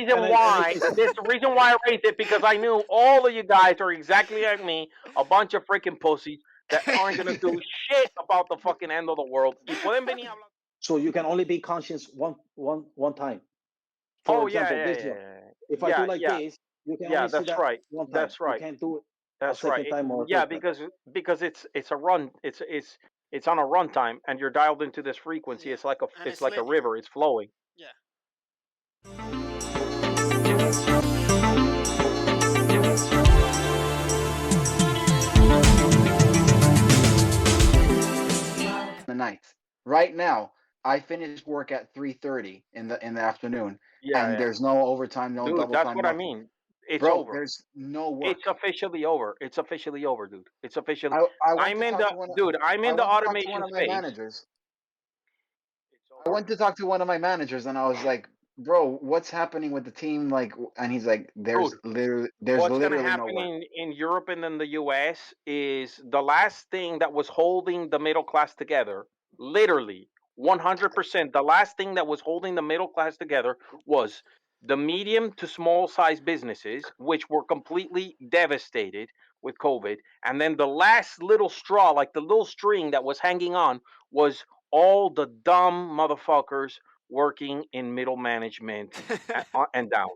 reason why this the reason why I raised it because I knew all of you guys are exactly like me, a bunch of freaking pussies that aren't gonna do shit about the fucking end of the world. Y pueden venir a hablar. So you can only be conscious one time. For Oh yeah, example, yeah, this yeah, one. yeah, If I do yeah, like yeah, this, you can yeah. only see That's that right. one time. That's You right. can't do it a That's right. second time or a Yeah, third time. because it's a run. It's on a runtime, and you're dialed into this frequency. Yeah, and It's it's like a linear. river. It's flowing. Yeah. The night. Right now, I finish work at 3:30 in the afternoon, Yeah, and yeah, there's no overtime, no dude. double That's time, what I nothing. mean. It's Bro, over. there's no It's work. officially over. It's officially over, dude. It's officially. I went I'm to in talk the to one of dude. I'm I in the went to talk to one automation of my space. managers. It's I over. went to talk to one of my managers, and I was like, "Bro, what's happening with the team?" Like, and he's like, Dude, there's what's gonna literally no happen work." in Europe and in the US is the last thing that was holding the middle class together, literally 100%, the last thing that was holding the middle class together was the medium to small size businesses, which were completely devastated with COVID. And then the last little straw, like the little string that was hanging on, was all the dumb motherfuckers working in middle management and down.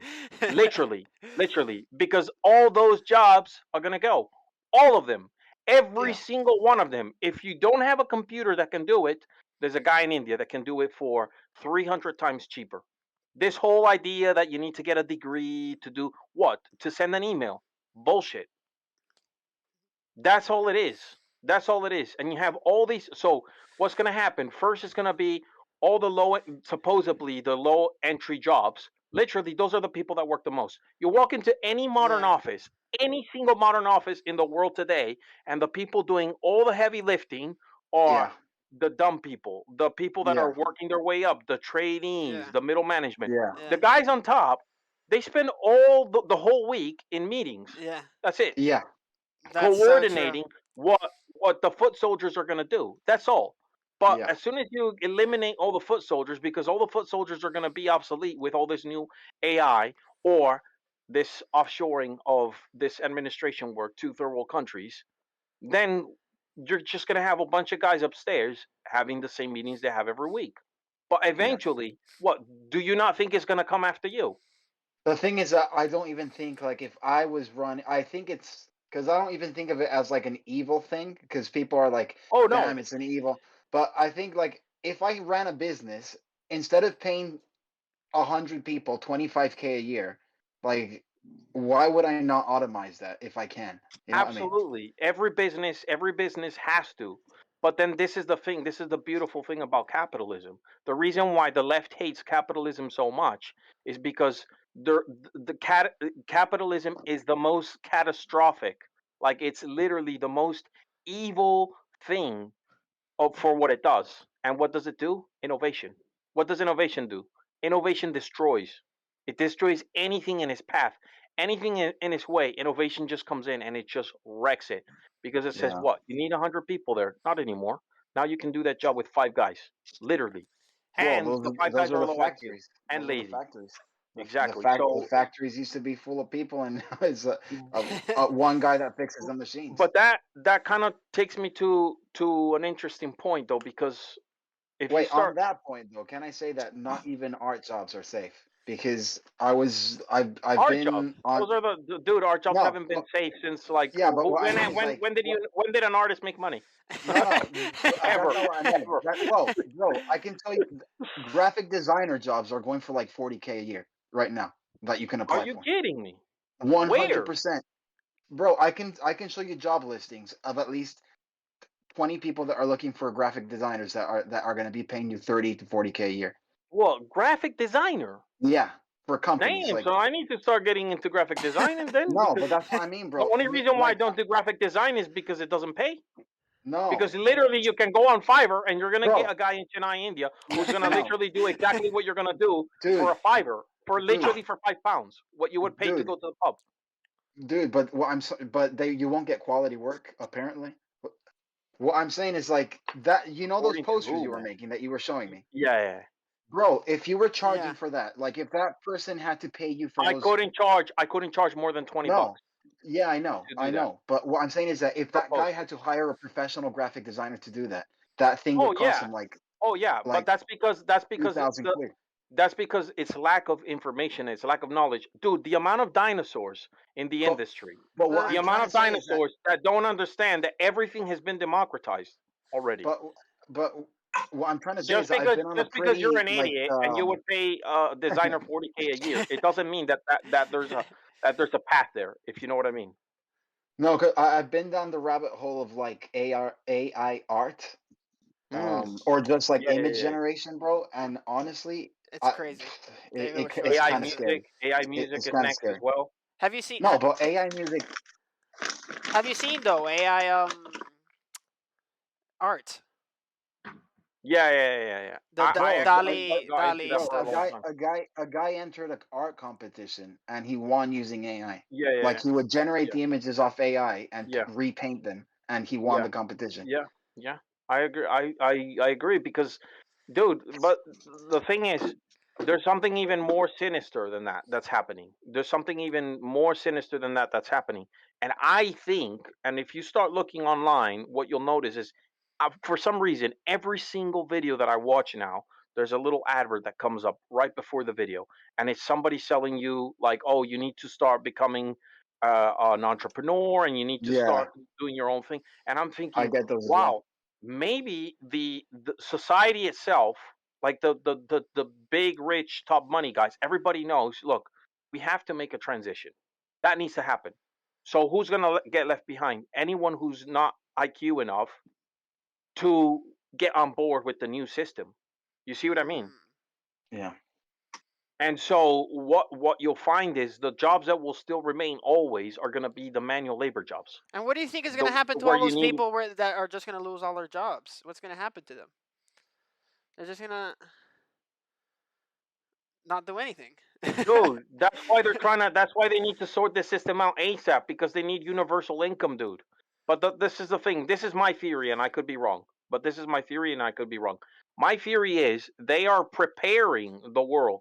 Literally, literally, because all those jobs are going to go. All of them. Every Yeah, single one of them. If you don't have a computer that can do it, there's a guy in India that can do it for 300 times cheaper. This whole idea that you need to get a degree to do what? To send an email. Bullshit. That's all it is. That's all it is. And you have all these. So what's going to happen? First, it's going to be all the supposedly the low entry jobs. Literally, those are the people that work the most. You walk into any modern Yeah. office, any single modern office in the world today, and the people doing all the heavy lifting are yeah, the dumb people, the people that are yeah, working their way up, the trainees, Yeah. the middle management. yeah, The Yeah. guys on top, they spend all the whole week in meetings. Yeah. That's it, yeah. That's so true. coordinating what the foot soldiers are going to do. That's all. But Yeah, as soon as you eliminate all the foot soldiers, because all the foot soldiers are going to be obsolete with all this new AI or this offshoring of this administration work to third world countries, then you're just going to have a bunch of guys upstairs having the same meetings they have every week. But yeah. eventually, what do you not think is going to come after you? The thing is that I don't even think like if I was running, I think it's because I don't even think of it as like an evil thing because people are like, Oh damn, no, it's an evil. But I think like if I ran a business, instead of paying 100 people 25K a year, like why would I not automate that if I can? You know what I mean? absolutely. Every business has to. But then this is the thing, this is the beautiful thing about capitalism. The reason why the left hates capitalism so much is because capitalism is the most catastrophic. Like it's literally the most evil thing for what it does. And what does it do? Innovation. What does innovation do? Innovation destroys. It destroys anything in its path, anything in its way. Innovation just comes in and it just wrecks it because it says, Yeah. what? You need 100 people there. Not anymore. Now you can do that job with 5 guys, literally. Well, And the 5 guys those are are the low IQ factories. and Those are the lazy. factories. Exactly. The So, factories used to be full of people, and now it's one guy that fixes the machines. but that kind of takes me to an interesting point though, because if you Wait, on start that point though, can I say that not even art jobs are safe? Because I've art jobs. been on Those are dude. Art jobs no, haven't been safe since like yeah, but what I mean is when did an artist make money? no, that's Ever, not what I mean. ever. Bro, I can tell you, graphic designer jobs are going for like 40K a year right now that you can Are apply you for. kidding me? Where? 100%, bro. I can show you job listings of at least 20 people that are looking for graphic designers that are going to be paying you 30 to 40K a year. Well, graphic designer. Yeah, for companies Damn. like So I need to start getting into graphic design then no, because but that's what I mean, the bro. only reason why I Like don't do graphic design is because it doesn't pay. no, Because literally you can go on Fiverr and you're gonna get bro, a guy in Chennai, India, who's gonna no, literally do exactly what you're gonna do for dude, a Fiverr, for dude, literally for £5, what you would pay to dude, go to the pub. dude. But but you won't get quality work apparently. What I'm saying is like that. You know those According to posters who, you were man? making that you were showing me. Yeah, yeah. Bro, if you were charging Yeah. for that, like if that person had to pay you for I those, couldn't charge more than 20 no, bucks yeah, I to do that. know. But what I'm saying is that if Per that guy post. had to hire a professional graphic designer to do that, that thing Oh would cost yeah. him Oh yeah, but like that's because 2,000 quid. that's because it's lack of information, it's lack of knowledge. Dude, the amount of dinosaurs in the But industry, but what the I'm Uh, amount trying to of say is that dinosaurs that don't understand that everything has been democratized already. but but what I'm trying to say is Just that I've because been on a just because you're pretty an like idiot and you would pay a designer 40K a year, it doesn't mean that there's a path there, if you know what I mean. no, 'cause I've been down the rabbit hole of like AI art, Mm. or just like Yeah, yeah, image yeah, yeah. generation, bro. And honestly, it's crazy. They really show it's you AI how kind to of do it. music, scary. AI music It's is kind of next as scary. well. Have you seen? No, but AI music, Have you seen though AI art? Yeah, yeah, yeah, yeah. The I bro, actually got into Dali that bro, for a stuff. long time. a guy entered an art competition and he won using AI. Yeah, yeah, Like yeah, he would generate yeah, the images off AI and yeah, repaint them, and he won yeah. the competition. Yeah, yeah, I agree. I agree because, dude. But the thing is, there's something even more sinister than that that's happening. There's something even more sinister than that that's happening. And I think, and if you start looking online, what you'll notice is, for some reason, every single video that I watch now, there's a little advert that comes up right before the video, and it's somebody selling you like, oh, you need to start becoming an entrepreneur, and you need to Yeah, start doing your own thing. And I'm I thinking, get those as well. wow, maybe the society itself, like the big rich top money guys, everybody knows, look, we have to make a transition. That needs to happen. So who's going to get left behind? Anyone who's not IQ enough to get on board with the new system. You see what I mean? Mm. Yeah, And so what you'll find is the jobs that will still remain always are going to be the manual labor jobs. And what do you think is The gonna happen to where all you those need. people that are just gonna lose all their jobs? What's gonna happen to them? They're just gonna not do anything. Dude, that's why they're trying to. That's why they need to sort this system out ASAP, because they need universal income, dude. But this is the thing. This is my theory, and I could be wrong. But this is my theory, and I could be wrong. My theory is they are preparing the world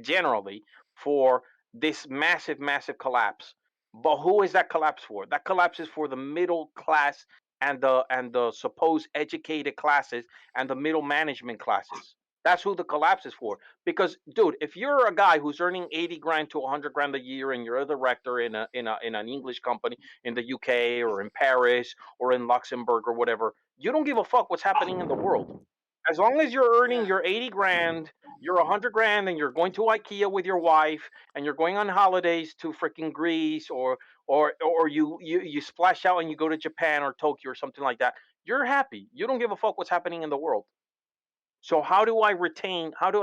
generally for this massive, massive collapse. But who is that collapse for? That collapse is for the middle class and the supposed educated classes and the middle management classes. That's who the collapse is for. Because, dude, if you're a guy who's earning 80 grand to 100 grand a year, and you're a director in an English company in the UK or in Paris or in Luxembourg or whatever, you don't give a fuck what's happening in the world. As long as you're earning Yeah. your 80 grand, you're 100 grand, and you're going to IKEA with your wife, and you're going on holidays to freaking Greece, or you splash out and you go to Japan or Tokyo or something like that, you're happy. You don't give a fuck what's happening in the world. So how do I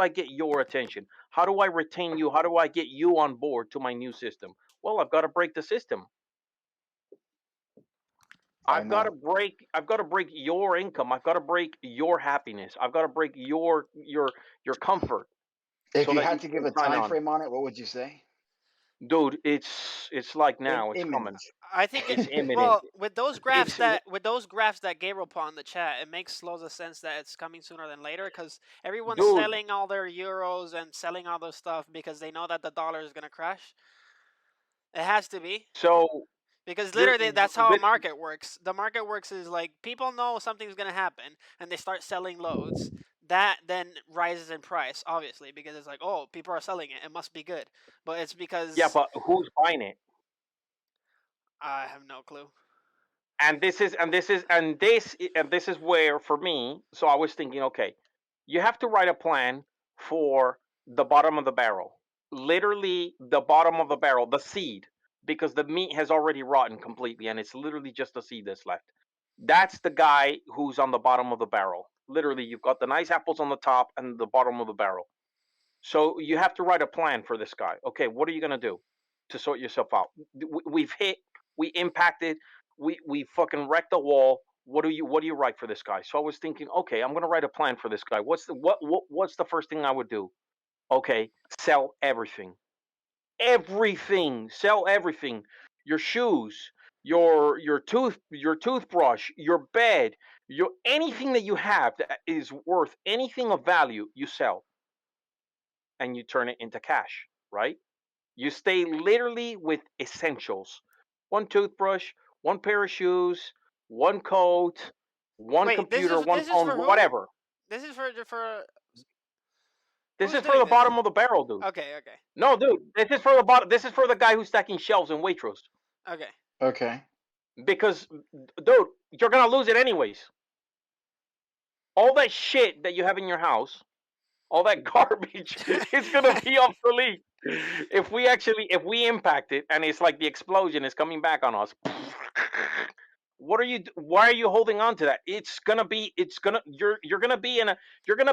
get your attention? How do I retain you? How do I get you on board to my new system? Well, I've got to break the system. I know. I've got to break your income. I've got to break your happiness. I've got to break your comfort If so you that had you to give can a sign time on. frame on it, what would you say? Dude, it's like now, it's coming. Imminent. I think It's imminent. well with those graphs It's that Gabriel put on the chat, it makes loads of sense that it's coming sooner than later because everyone's dude. selling all their euros and selling all their stuff because they know that the dollar is gonna crash. It has to be So because you're literally that's how a this market works. The market works is like people know something's gonna happen and they start selling loads. That then rises in price, obviously, because it's like, oh, people are selling it. It must be good. But it's yeah, because but who's buying it? I have no clue. And this is where, for me, so I was thinking, okay, you have to write a plan for the bottom of the barrel, literally the bottom of the barrel, the seed, because the meat has already rotten completely and it's literally just the seed that's left. That's the guy who's on the bottom of the barrel. Literally, you've got the nice apples on the top and the bottom of the barrel. So you have to write a plan for this guy. Okay, what are you gonna do to sort yourself out? We've hit, we impacted, we fucking wrecked the wall. What do you write for this guy? So I was thinking, okay, I'm gonna write a plan for this guy. What's the first thing I would do? Okay, sell everything, everything, sell everything. Your shoes, your toothbrush, your bed, your anything that you have that is worth anything of value, you sell. and you turn it into cash, right? You stay literally with essentials. One toothbrush, one pair of shoes, one coat, one Wait, computer, one this is phone, for who? whatever. This is for This who's is for doing the this? bottom of the barrel, dude. Okay, okay, No, dude, this is for the bottom. This is for the guy who's stacking shelves in Waitrose. okay. Okay. Because, dude, you're gonna lose it anyways. All that shit that you have in your house, all that garbage, is gonna be obsolete if we impact it, and it's like the explosion is coming back on us. Why are you holding on to that? You're gonna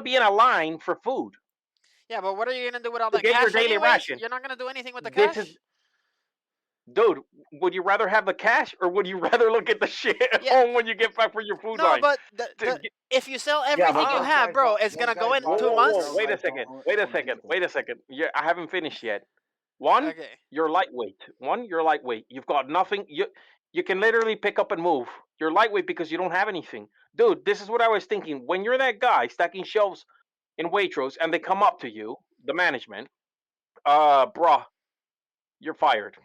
be in a line for food Yeah, but what are you gonna do with all to that get your cash daily anyways? ration. You're not gonna do anything with the This cash. is, dude, would you rather have the cash, or would you rather look at the shit at Yeah. home when you get back for your food No, line? but To get- if you sell Yeah, everything but you those have, guys bro, don't. it's Those gonna go guys in Whoa, buy two whoa, from whoa! months. those Wait a guys second! don't Wait a own second! people. Wait a second! Yeah, I haven't finished yet. One, Okay. you're lightweight. You're lightweight. You've got nothing. You can literally pick up and move. You're lightweight because you don't have anything, dude. This is what I was thinking. When you're that guy stacking shelves in Waitrose, and they come up to you, the management, bruh, you're fired.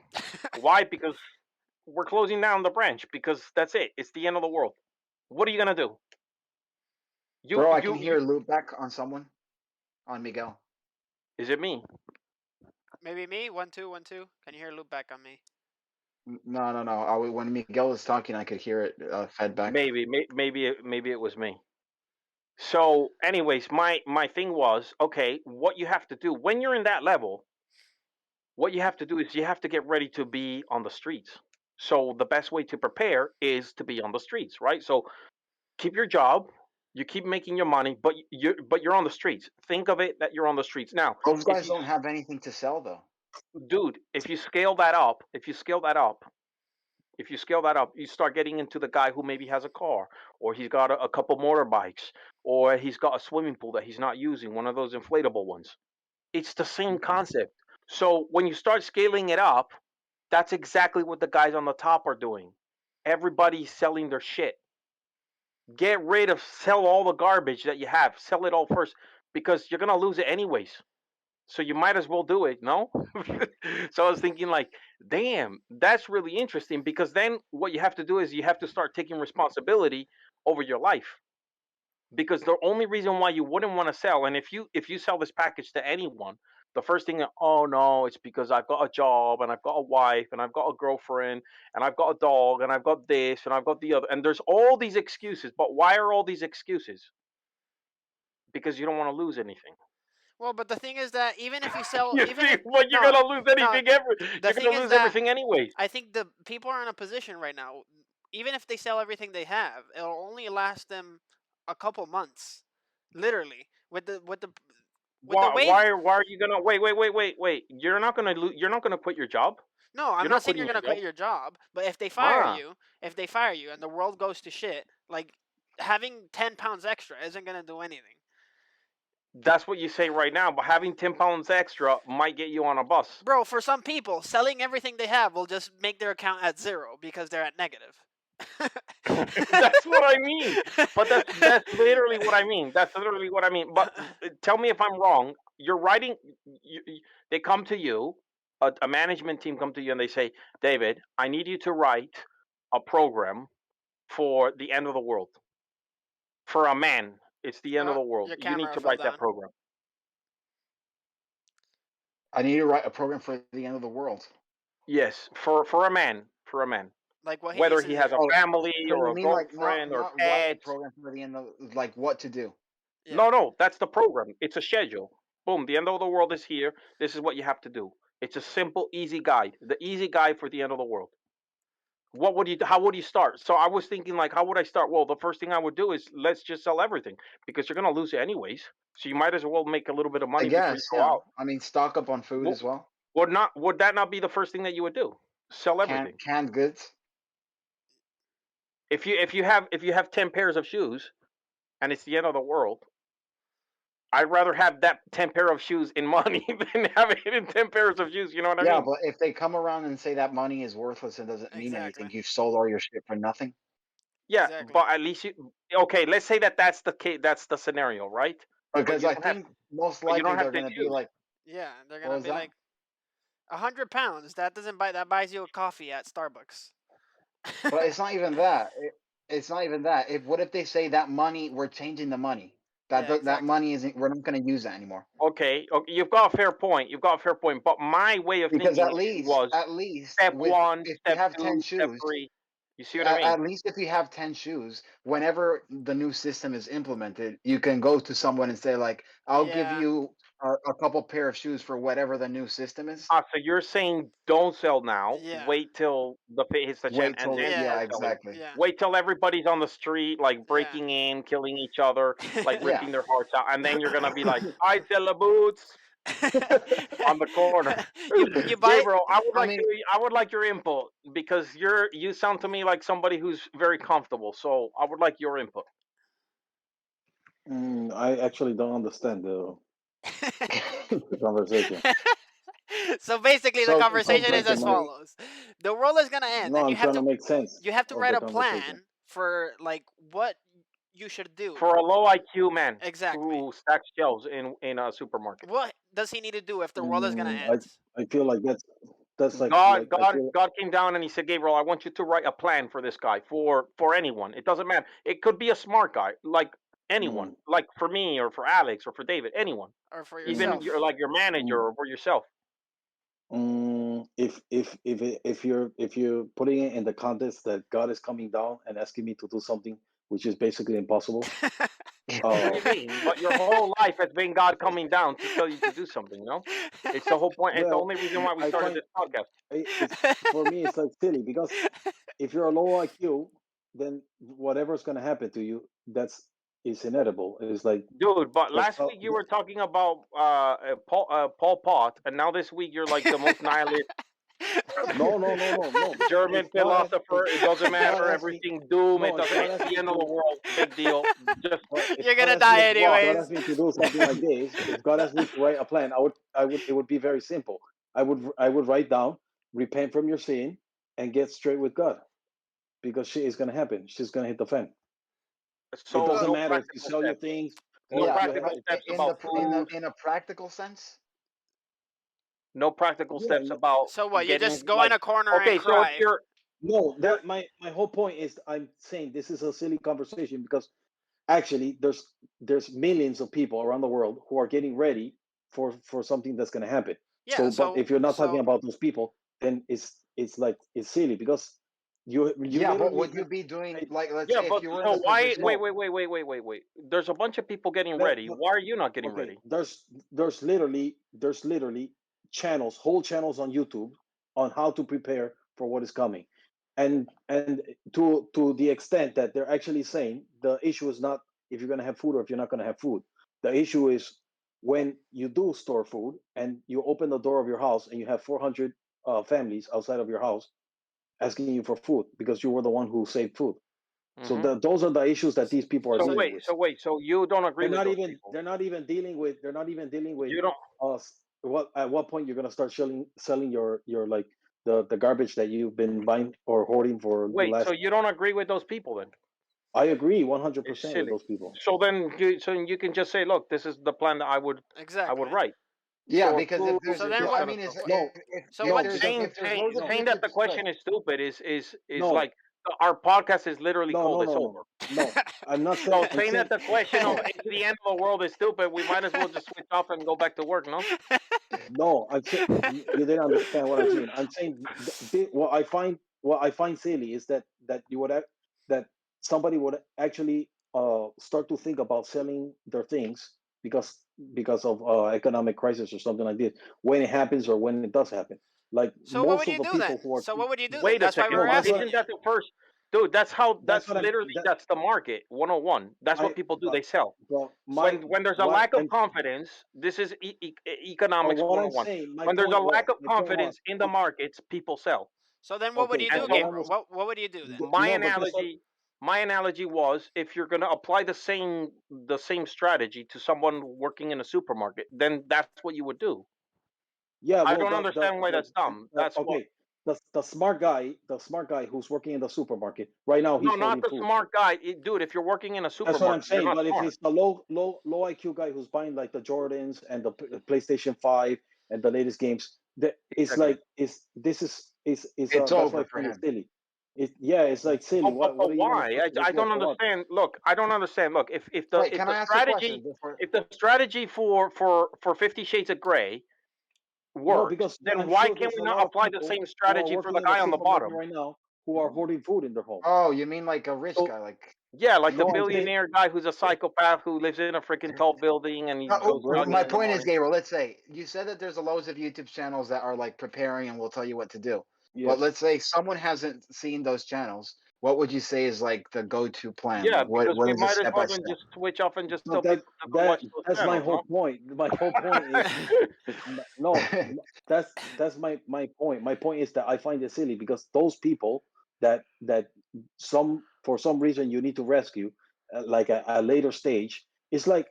Why? Because we're closing down the branch. Because that's it. It's the end of the world. What are you gonna do? Bro, I can hear a loop back on someone. On Miguel. Is it me? Maybe me. 1 2 1 2. Can you hear a loop back on me? No. When Miguel was talking, I could hear it fed back. Maybe it was me. So, anyways, my thing was, okay, what you have to do when you're in that level, what you have to do is you have to get ready to be on the streets. So the best way to prepare is to be on the streets, right? So keep your job, you keep making your money, but you're on the streets. Think of it that you're on the streets. Now, Those if guys you don't have anything to sell though. dude, if you scale that up, you start getting into the guy who maybe has a car, or he's got a couple motorbikes, or he's got a swimming pool that he's not using, one of those inflatable ones. It's the same concept. So when you start scaling it up, that's exactly what the guys on the top are doing. Everybody's selling their shit. Sell all the garbage that you have. Sell it all first, because you're gonna lose it anyways. So you might as well do it, no? So I was thinking, like, damn, that's really interesting, because then what you have to do is you have to start taking responsibility over your life. Because the only reason why you wouldn't want to sell, and if you sell this package to anyone, the first thing, oh no, it's because I've got a job, and I've got a wife, and I've got a girlfriend, and I've got a dog, and I've got this, and I've got the other, and there's all these excuses. But why are all these excuses? Because you don't want to lose anything. Well, but the thing is that even if you sell, You even see, if well, you're no, gonna lose no, anything ever. the You're thing gonna is lose that everything anyways. I think the people are in a position right now. Even if they sell everything they have, it'll only last them a couple months, literally. With the wave. Why are you gonna wait? You're not gonna quit your job. No, I'm You're not not saying quitting you're your gonna quit job. your job, but Ah, if they fire you, and the world goes to shit, like having 10 pounds extra isn't gonna do anything. that's what you say right now. But having 10 pounds extra might get you on a bus. Bro, for some people, selling everything they have will just make their account at zero because they're at negative. That's what I mean. But that's literally what I mean. That's literally what I mean. But tell me if I'm wrong. You're writing. They come to you. A management team come to you and they say, David, I need you to write a program for the end of the world. For a man, it's the end of Oh, the world. your You need camera to fell write that down. program. I need to write a program for the end of the world. Yes, for a man. For a man. Like what he Whether needs to he has do. a Oh, family so or you a mean like girlfriend or not write a pets. program for the end of like what to do? Yeah. No, that's the program. It's a schedule. Boom, the end of the world is here. This is what you have to do. It's a simple, easy guide. The easy guide for the end of the world. How would you start? So I was thinking, like, how would I start? Well, the first thing I would do is let's just sell everything, because you're gonna lose it anyways. So you might as well make a little bit of I money before you guess, go yeah. out. I mean, stock up on food Wo- as well. would that not be the first thing that you would do? Sell everything. Canned goods. If you have 10 pairs of shoes and it's the end of the world, I'd rather have that 10 pair of shoes in money than have it in 10 pairs of shoes. You know what I Yeah, mean? but if they come around and say that money is worthless and doesn't mean Exactly. anything, you've sold all your shit for nothing. Yeah, Exactly. but at least okay. Let's say that's the case. That's the scenario, right? But Because you I don't have. think most But you likely don't have they're to gonna be choose. like, Yeah, they're What gonna was be that? like 100 pounds. That doesn't buy that buys you a coffee at Starbucks. But it's not even that. It's not even that. If what if they say that money we're changing the money? Yeah, That exactly. money isn't. We're not going to use that anymore. Okay, okay, you've got a fair point. You've got a fair point. But my way of Because thinking was at least step with one, if you step have ten two, step shoes, three. You see what I mean? at least if you have 10 shoes, whenever the new system is implemented, you can go to someone and say like, I'll give Yeah. you a couple pair of shoes for whatever the new system is. Ah, so you're saying don't sell now. Yeah. Wait till the pay hits the chan, Wait and till then Yeah. start yeah, selling. exactly. Yeah. Wait till everybody's on the street, like Yeah. breaking in, killing each other, like Yeah. ripping their hearts out, and then you're gonna be like, I sell the boots on the corner. you buy Gabriel, I mean, I would like your input because you sound to me like somebody who's very comfortable. So I would like your input. I actually don't understand the conversation. So basically the so so conversation is as Basically, basically, follows. The world is gonna end no, and I'm trying to make sense you have to of write the a conversation. plan for like what you should do. For a low IQ man Exactly. who stacks shelves in a supermarket. What does he need to do if the world is gonna Mm, end? I feel like that's God, I God, feel God came down and he said, Gabriel, I want you to write a plan for this guy, for anyone. It doesn't matter. It could be a smart guy, like anyone, mm, like for me or for Alex or for David, anyone, Or for mm, even your yourself? like your manager mm, or for yourself. if you're putting it in the context that God is coming down and asking me to do something which is basically impossible, What do you mean? But your whole life has been God coming down to tell you to do something. No, it's the whole point. It's the well, only reason why we I started find this podcast, it's for me it's like silly because if you're a low IQ, then whatever's going to happen to you, that's is inevitable. It's like dude. But there's last week you were talking about Paul Pot, and now this week you're like the most nihilist no. German If God has philosopher. It doesn't if God matter. has me Everything doom. It no, if doesn't. God It's has the me end of the to world. Big deal. Just but if You're God gonna has me die just if walk. God has anyways. me to do something like this, if God has me to write a plan, I would it would be very simple. I would write down, repent from your sin, and get straight with God because shit is gonna happen. She's gonna hit the fan. It So doesn't no matter if you practical sell your steps. things No or if yeah, you practical have but steps in about food. in a practical sense, No practical yeah. steps about So what? You getting just go in like. a corner and Okay, so if cry. No, you're that my whole point is I'm saying this is a silly conversation because actually there's millions of people around the world who are getting ready for something that's going to happen. Yeah. So, but if you're not talking So about those people, then it's like it's silly because you yeah. But literally would you be doing I- like, let's yeah, say, if but you were in so the why? position? Wait, no wait, wait, wait, wait, wait, wait. There's a bunch of people getting that, ready. but Why are you not getting okay, ready? there's literally channels, whole channels on YouTube on how to prepare for what is coming, and to the extent that they're actually saying the issue is not if you're going to have food or if you're not going to have food. The issue is when you do store food and you open the door of your house and you have 400 families outside of your house asking you for food because you were the one who saved food. So Hmm. those are the issues that these people are So dealing wait, with. so wait, so you don't agree with those people? They're not even dealing with You don't. what at what point you're gonna start selling your like the garbage that you've been buying or hoarding for the Wait, so last. you don't agree with those people then? I agree It's 100% with silly. those people. So you can just say, look, this is the plan that I would exactly. write. Yeah, Store because food, if there's, So then this I what? kind of mean, stuff. No, So if what? no, there's because Saying loads of saying that people, the right? question is stupid is no, like our podcast is literally no, called no, "It's no, over." no, no. I'm not saying. So I'm saying that saying the question of no, is the end of the world is stupid, we might as well just switch off and go back to work, no? no. I'm saying you didn't understand what I'm saying. I'm saying what I find silly is that you would that somebody would actually start to think about selling their things because because of economic crisis or something like this when it happens or when it does happen. Like So what most would of you the do then? people who are So what would you do then? Wait a That's why we second, were no, but that's what asking isn't you. that the first? Dude, that's what I'm that's the market 101. That's what I people do. but They sell. but When there's a what lack of confidence, this is but economics what I'm 101. saying, When there's a lack of my point was, confidence in the markets, people sell. So then what would okay, you And do, but so what I Gabriel? was What would you do then? my no, but that's what analogy was if you're going to apply the same strategy to someone working in a supermarket, then that's what you would do. yeah, I well, don't understand why that's dumb. That's what. okay, the smart guy who's working in the supermarket right now, No, he's not hoarding the food. smart guy. Dude, if you're working in a That's what I'm supermarket, you're saying. not But if smart. he's the low IQ guy who's buying like the Jordans and the PlayStation 5 and the latest games, it's Exactly. like is It's that's why I over for find it him. silly. Yeah, it's like silly. What But are you gonna why? push the I idea don't for what? understand. Look, I don't understand. Look, Wait, if can the I ask a question strategy before? if the strategy for 50 Shades of Grey No, works, because then I'm why sure can't there's we a not lot of apply the people same who are strategy for working the in the guy on the supermarket bottom? right now who are hoarding food in their home. Oh, you mean like a rich So guy? Like Yeah, like the no, I'm saying billionaire guy who's a psychopath who lives in a freaking tall building and he goes great. jogging my in the point is, morning. Gabriel. Let's say you said that there's a loads of YouTube channels that are like preparing and will tell you what to do. But Yes. let's say someone hasn't seen those channels. What would you say is like the go-to plan? Yeah, Like because what we is a might as step by well then step? just switch off and just But tell people to go watch those that's my channels, whole no? point. My whole point is no, that's my point. My point is that I find it silly because those people that some for some reason you need to rescue, like a later stage, it's like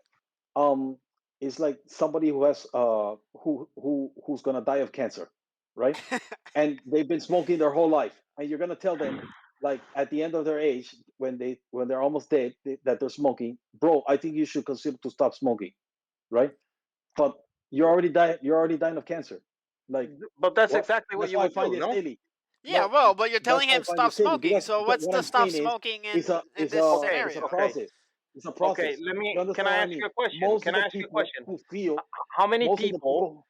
um it's like somebody who has who's gonna die of cancer, right? And they've been smoking their whole life, and you're gonna tell them like at the end of their age when they're almost dead that they're smoking, bro. I think you should consider to stop smoking, right? But you're already dying of cancer. Like But that's what? exactly what That's you why I would find do, it no? silly. Yeah, No, well, but you're that's telling why him I find stop it silly smoking. because So what's what the I'm stop saying is smoking it's in this Okay, it's a scenario? okay. process. It's a Okay, process. let You me can understand I what I ask you mean? a question? Most of Can I the ask you a people question? who feel How many most of the people people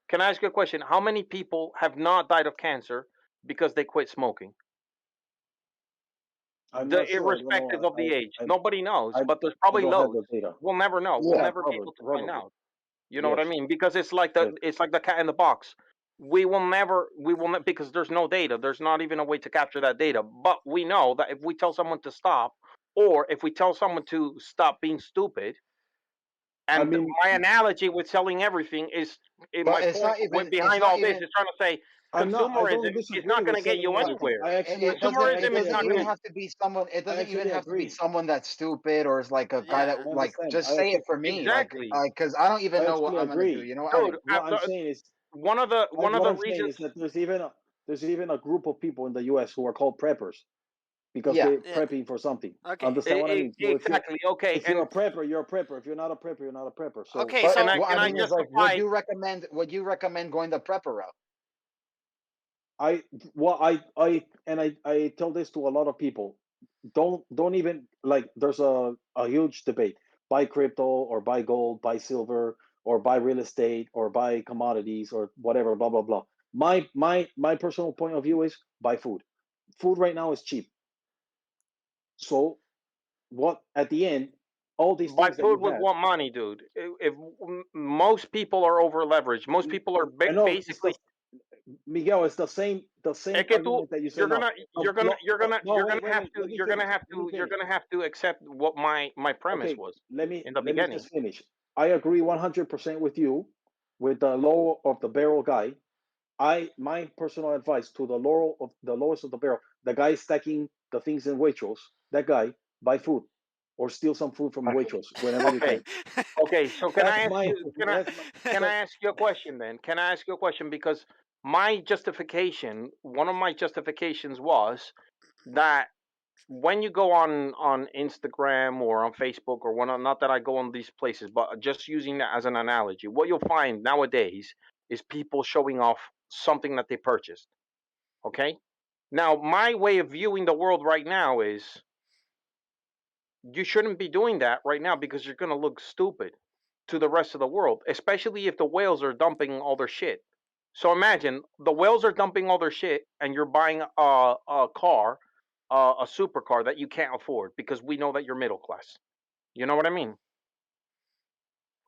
can I ask you a question? How many people have not died of cancer because they quit smoking? I'm not sure. I don't Irrespective know. of the age. Nobody knows, but there's I probably don't have loads. the data. We'll never know. We'll Yeah. never be able to find Probably. out. You know what I Yes. mean? Because Yes. it's like the cat in the box. We will not because there's no data. There's not even a way to capture that data. But we know that if we tell someone to stop, or if we tell someone to stop being stupid, I and mean, my analogy with selling everything is But my point it's behind not all this even is trying to say I don't consumerism is disagree not going with to get selling you everything. anywhere. it Consumerism is doesn't not even going to. Agree. have to be someone. It I doesn't even actually have to be agree. someone that's stupid or is like a guy Yeah. that I like understand. just say it for me. Exactly, Because I don't even I know what actually I'm gonna do. agree. You know what I dude. mean? What I'm saying is One of what the I'm saying reasons. is that there's even a group of people in the US who are called preppers because Yeah. they're Yeah. prepping for something. Okay. Understand what I mean? So Exactly. Okay, if you're and a prepper, you're a prepper. If you're not a prepper, you're not a prepper. So Okay. But and So what I I mean is like, justify. would you recommend going the prepper route? I well I tell this to a lot of people. Don't even like there's a huge debate. Buy crypto or buy gold, buy silver or buy real estate or buy commodities or whatever, blah blah blah. My personal point of view is buy food. Food right now is cheap. So what at the end, all these Buy things that you food with have, what money, dude? If most people are over leveraged, most people are I know it's basically. Miguel, it's the Es same que tú, argument that you say now. No, wait, let me finish. Let me you're finish. gonna have to accept what my premise Okay, was in the let me beginning. just finish. I agree 100% with you with the low of the barrel guy. I my personal advice to the lowest of the barrel, the guy stacking the things in Waitrose, that guy buy food or steal some food from Waitrose whenever you Okay, can. okay. So That's my that's my can I because ask you a question then? Can I ask you a question because my justification, one of my justifications was that when you go on Instagram or on Facebook or one, not that I go on these places, but just using that as an analogy, what you'll find nowadays is people showing off something that they purchased. Okay. Now, my way of viewing the world right now is you shouldn't be doing that right now because you're going to look stupid to the rest of the world, especially if the whales are dumping all their shit. So imagine the whales are dumping all their shit and you're buying a car, a supercar that you can't afford because we know that you're middle class. You know what I mean?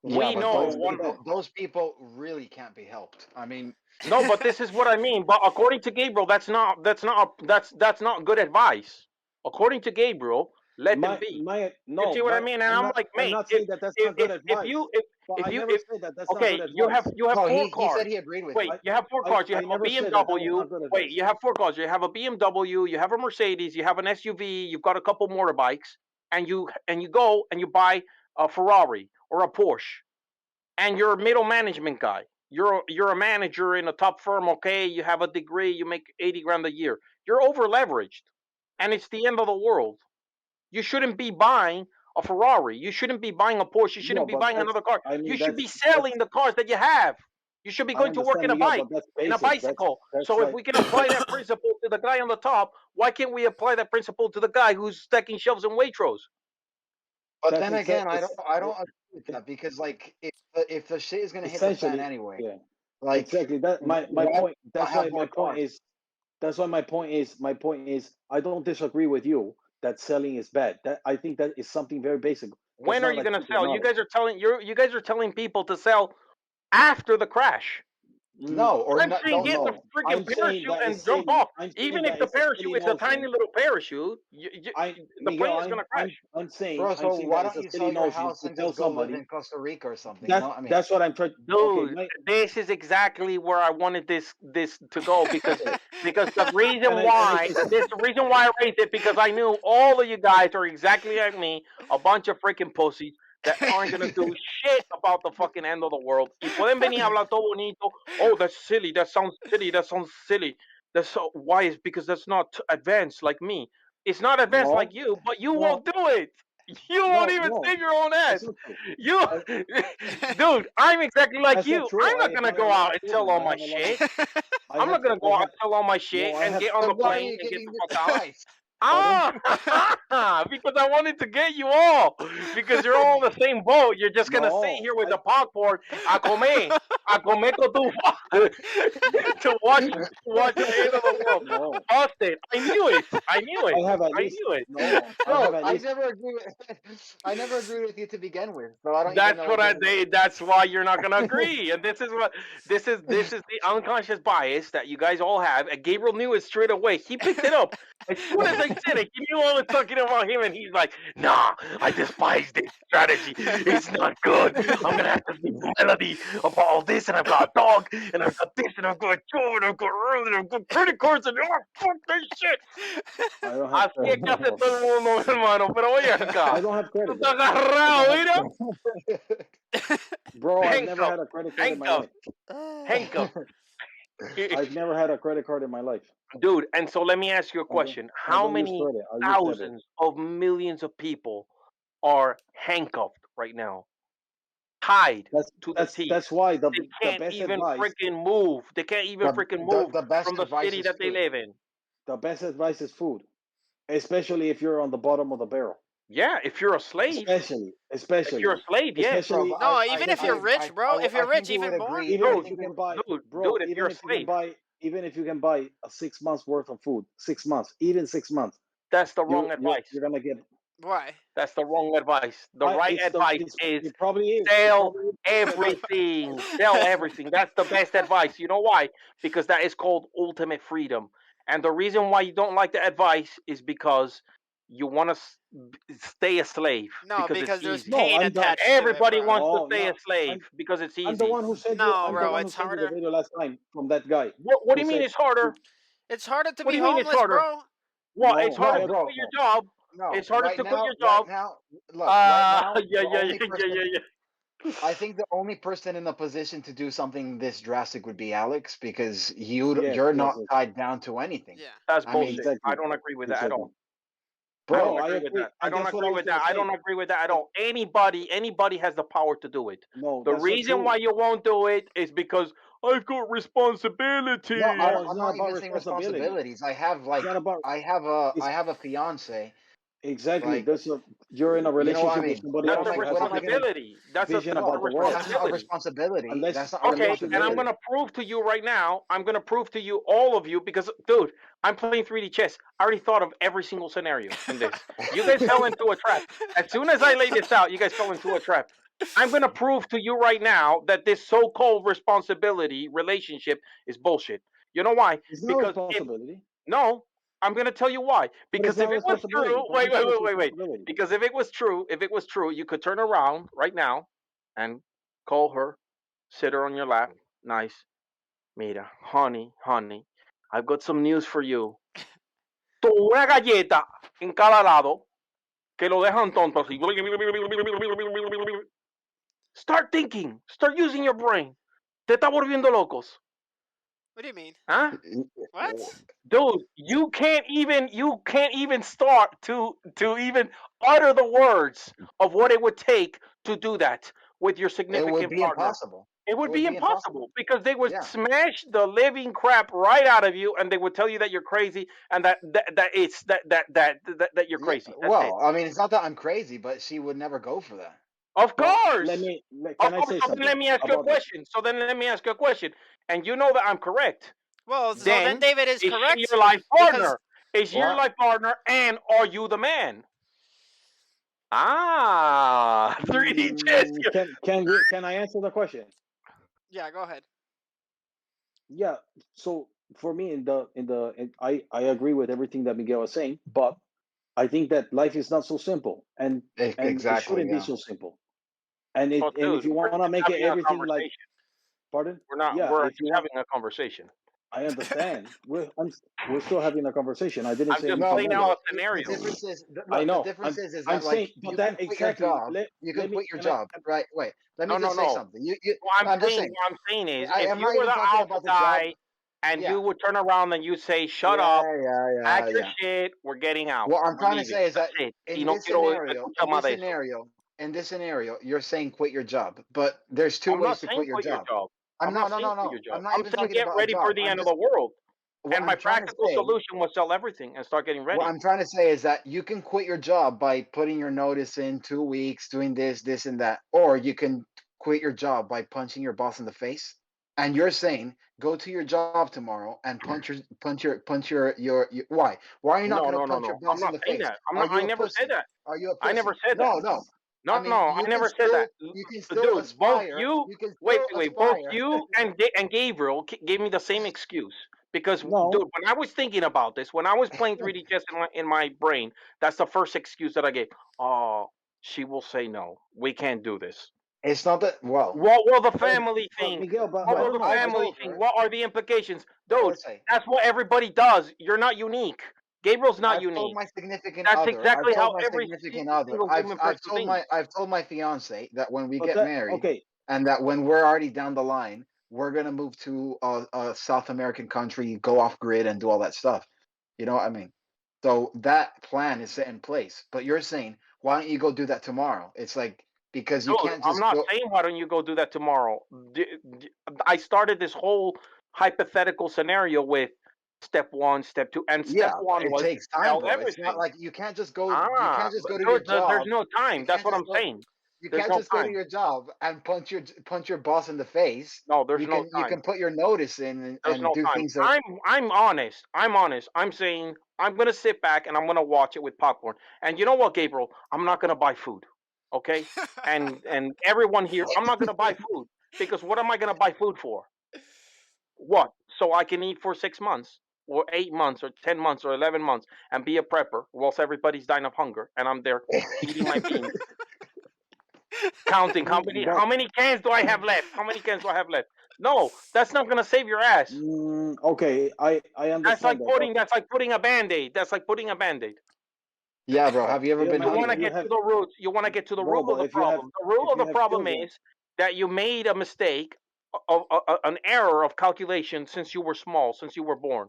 Yeah, We but I know one. understand. those people really can't be helped. I mean, No, but this is what I mean. But according to Gabriel, that's not good advice. According to Gabriel, let them be. My You no, see what I but mean? And I'm like, I'm mate, not saying that that's not good advice. But I never if said that that's not good okay, advice. you have no, four he said cars. he agreed with Wait, you. I you have four cars. You I have a never said that that was BMW. not good Wait, advice. you have four cars. You have a BMW. You have a Mercedes. You have an SUV. You've got a couple motorbikes, and you go and you buy a Ferrari or a Porsche, and you're a middle management guy. You're a manager in a top firm. Okay, you have a degree. You make 80 grand a year. You're over leveraged, and it's the end of the world. You shouldn't be buying a Ferrari. You shouldn't be buying a Porsche. You No, shouldn't be but buying another car. I You mean should be selling that's the cars that you have. You should be I going to work understand, in a Miguel, bike, but that's in a basic. bicycle. That's So if like we can apply that principle to the guy on the top, why can't we apply that principle to the guy who's stacking shelves in Waitrose? But that's then again, it's I don't agree with that because like if the shit is gonna hit the fan essentially, anyway, yeah, like exactly. That my why point. not That's have why more my point cars? is. That's why my point is. I don't disagree with you that selling is bad. That I think that is something very basic. That's When are not you like going to secret sell? You knowledge. guys are telling you guys are telling people to sell after the crash. Mm, No, or I'm not, saying don't get the no, sell. freaking I'm saying parachute that and is jump silly. off. I'm saying Even if that the it's a parachute silly is a tiny notion. little parachute, the Miguel, plane is going to crash. Bro, I'm so saying why that it's don't a you silly sell your notion house to and tell just go live somebody. in Costa Rica or something? You know what I mean? That's what I'm trying. Okay, Dude, this is exactly where I wanted this to go okay. because the Can reason I why say something? the reason why I raised it because I knew all of you guys are exactly like me, a bunch of freaking pussies that aren't gonna do shit about the fucking end of the world. Y pueden venir a hablar todo bonito. Oh, that's silly. That sounds silly. That sounds silly. That's so why is because that's not advanced like me. It's not advanced like No, you, but you no, won't do it. You won't no, even no. save your own That's ass. not true. You, Uh, dude, I'm exactly like that's not you. true. I'm I not gonna buy a go lot out of and sell children. all I my have a lot of. shit. I'm not gonna I go out have. and sell all my shit No, I and have. get on Then the why are plane you and get giving the this fuck out. advice? Pardon? Because I wanted to get you all. Because you're all in the same boat. You're just gonna sit No, here with the popcorn, a comer cotufa, to watch the end of the world. no. Busted. I knew it. I knew it. I have at I least. knew it. No, I have Bro, at I least. never agree with I never agree with you to begin with, so I don't even That's know what what I the did. That's why you're not gonna agree. And this is the unconscious bias that you guys all have. And Gabriel knew it straight away. He picked it up as soon as I said it. He knew I was talking about him, and he's like, "Nah, I despise this strategy. It's not good. I'm gonna have to speak to Melody about all this, and I've got a dog, and I've got this, and I've got a job, and I've got and I've got credit cards, and oh fuck this shit." I don't have. Así es que hace todo el mundo, hermano. Pero oye I acá, don't have tú credit, estás bro. I don't agarrado, have. mira, Bro, I've never handcuffed, had a credit card in my handcuffed, life. handcuffed. I've never had a credit card in my life. Dude, and so let me ask you a question. I How don't use many credit. I use debit. thousands of millions of people are handcuffed right now, tied That's to the that's teeth? that's why They the can't best even advice freaking move. They can't even the, freaking the move the best from the advice city is that they food. live in. is food, especially if you're on the bottom of the barrel. Yeah, if you're a slave, if you're a slave, yeah. Bro, especially but No, even if you're especially rich, bro. If I you're rich, think we would even more. agree. even I if Dude, you think we can buy, dude, bro, if you're a slave, even if you can buy a 6 months worth of food, 6 months, even 6 months, that's the wrong advice. you're gonna get. Why? That's the wrong advice. The right advice is It probably is. It sell probably is the best advice. everything. Sell everything. That's the best advice. You know why? Because that is called ultimate freedom. And the reason why you don't like the advice is because you want to stay a slave No, because it's because there's easy. No, pain I'm the attached to it, Everybody bro. wants to no, stay a no. slave I'm because it's I'm the easy. one who sent you. No, I'm the bro, one who it's sent you the harder. video last time from that guy What do who you mean said, it's harder? It's harder to What be do you mean it's homeless, harder? bro. Well, it's "No, harder I no, to bro, quit no, your job. no. It's harder to quit your Right job. now, look, right now, Yeah, the yeah, only yeah, yeah, person yeah. I think the only person in a position to do something this drastic would be Alex because yes, you're yes, not yes, tied down to anything. Yeah. That's I mean, bullshit. I exactly, don't agree with that at exactly." all. I No, don't bro, I agree with agree, that. I and don't that's what I agree was with gonna that. I don't say. agree with that at And all. Anybody has the power to do it. no, The that's not reason why true. you won't do it is because I've got no, responsibilities. No, it's I'm not not about even saying responsibility. responsibilities. I have It's not like about. I It's have a fiance. exactly. Like, You're in a you know what I relationship with mean? somebody That's else a who has What a am I gonna? different responsibility. That's vision a about No, the world. that's not a responsibility. responsibility. That's Unless not a Okay, and I'm responsibility. responsibility. gonna prove to you right now. I'm gonna prove to you all of you because, dude, I'm playing 3D chess. I already thought of every single scenario in this. You guys fell into a trap. As soon as I laid this out, you guys fell into a trap. I'm gonna prove to you right now that this so-called responsibility relationship is bullshit. You know why? It's not Because if responsibility, no, I'm gonna tell you why. but it's Because not if it was responsibility. true, For me, wait, it's wait, not wait, wait, wait. responsibility. Because if it was true, you could turn around right now and call her, sit her on your lap, nice. Mira, honey, I've got some news for you. Una galleta en cada lado que lo dejan tonto así. Start thinking. Start using your brain. Te está volviendo locos. What do you mean? Huh? What? Dude, you can't even start to even utter the words of what it would take to do that with your It would significant be partner. impossible. It would would be be impossible. impossible because they would Yeah. smash the living crap right out of you, and they would tell you that you're crazy and that you're Yeah. crazy. That's it. Well, I mean, it's not that I'm crazy, but she would never go for that. Of Well, course. can Of I course. say So then let something me ask you a about this? question. So then let me ask you a question. And you know that I'm correct. Well, so then Then David is is she correct your life because partner? Is she your What? life partner, and are you the man? Ah, 3D chess. Can I answer the question? yeah, go ahead. Yeah. So for me, I agree with everything that Miguel was saying, but I think that life is not so simple, and it Exactly. shouldn't be Yeah. so simple. And Well, if dude, you we're want to just make it having a everything like, conversation. pardon? We're not. Yeah. We're If you just want, having a conversation. I understand. We're still having a conversation. I didn't I'm say just No, anything playing but out else. a the scenario. difference is I look. The know. difference is I'm that like saying, but you can that quit your exactly. job. You can Let me. quit your Can I? job, right? Wait. Let me No, no, just say no. something. You. What No, I'm I'm just saying, saying. what I'm saying is, I if am you not were even the talking alpha about the job. guy and Yeah. you would turn around and you say, "Shut Yeah. up, Yeah. pack Yeah. your Yeah. shit, we're getting out, What I'm we're trying to leaving. say is That's that it. Y in no this quiero scenario, escuchar más de eso." in this scenario, you're saying quit your job, but there's two I'm ways not to saying quit your quit your job. job. I'm I'm not saying quit your no. I'm job. not I'm even saying talking get about a ready for job. the I'm end of the just world. what And my I'm trying to practical say. solution was sell everything and start getting What ready. I'm trying to say is that you can quit your job by putting your notice in 2 weeks, doing this, and that, or you can quit your job by punching your boss in the face. And you're saying go to your job tomorrow and punch your why? Why are you not No, going to no, no, punch your no. I'm boss in not the saying face? that. I'm Are not. you I a never said pussy? that. Are you a I never pussy? said that. No, no. No, I mean, no, I never said that. you can still Dude, both aspire. you, You can wait, still wait, wait, both aspire. you and and Gabriel gave me the same excuse because, dude, No. when I was thinking about this, when I was playing 3D chess in my brain, that's the first excuse that I gave. Oh, she will say no. We can't do this. It's not that well. What will the But family but think? Miguel, What I will don't the know. I've I family told think? her. What are the implications? Well, Dude, let's say that's what everybody does. You're not unique. Gabriel's not I've told unique. my significant That's other. I've exactly told how my every significant other. single human person thinks. I've told my fiance that when we but get that married, okay. and that when we're already down the line, we're gonna move to a South American country, go off grid, and do all that stuff. You know what I mean? So that plan is set in place. But you're saying, why don't you go do that tomorrow? It's like because you Dude, can't I'm just not go. saying why don't you go do that tomorrow. I started this whole hypothetical scenario with step one, step two, and step Yeah, but one it was takes time, sell bro. It's not everything. like you can't just go. You Ah, can't just but go to your dude, there's job. no You time. That's can't what just I'm go. saying. You There's can't no just go to time. your job and punch your boss in the face. No, there's no You time. can put your notice in There's and no do time. things that I'm honest. I'm honest. I'm saying I'm gonna sit back and I'm gonna watch it with popcorn. And you know what, Gabriel? I'm not gonna buy food. Okay? And everyone here, I'm not gonna buy food because what am I gonna buy food for? What? So I can eat for 6 months or 8 months or 10 months or 11 months and be a prepper whilst everybody's dying of hunger and I'm there eating my beans, counting But how many cans do I have left? How many cans do I have left? No, that's not gonna save your ass. okay, I understand that, but That's like putting a band-aid. That's like putting a band-aid. yeah, bro. Have you ever still, been You man, want if to hungry? you get have to the roots. You want to get to the no, root of but the problem. The root if of you the have problem children, is that you made a mistake, an error of calculation since you were small, since you were born.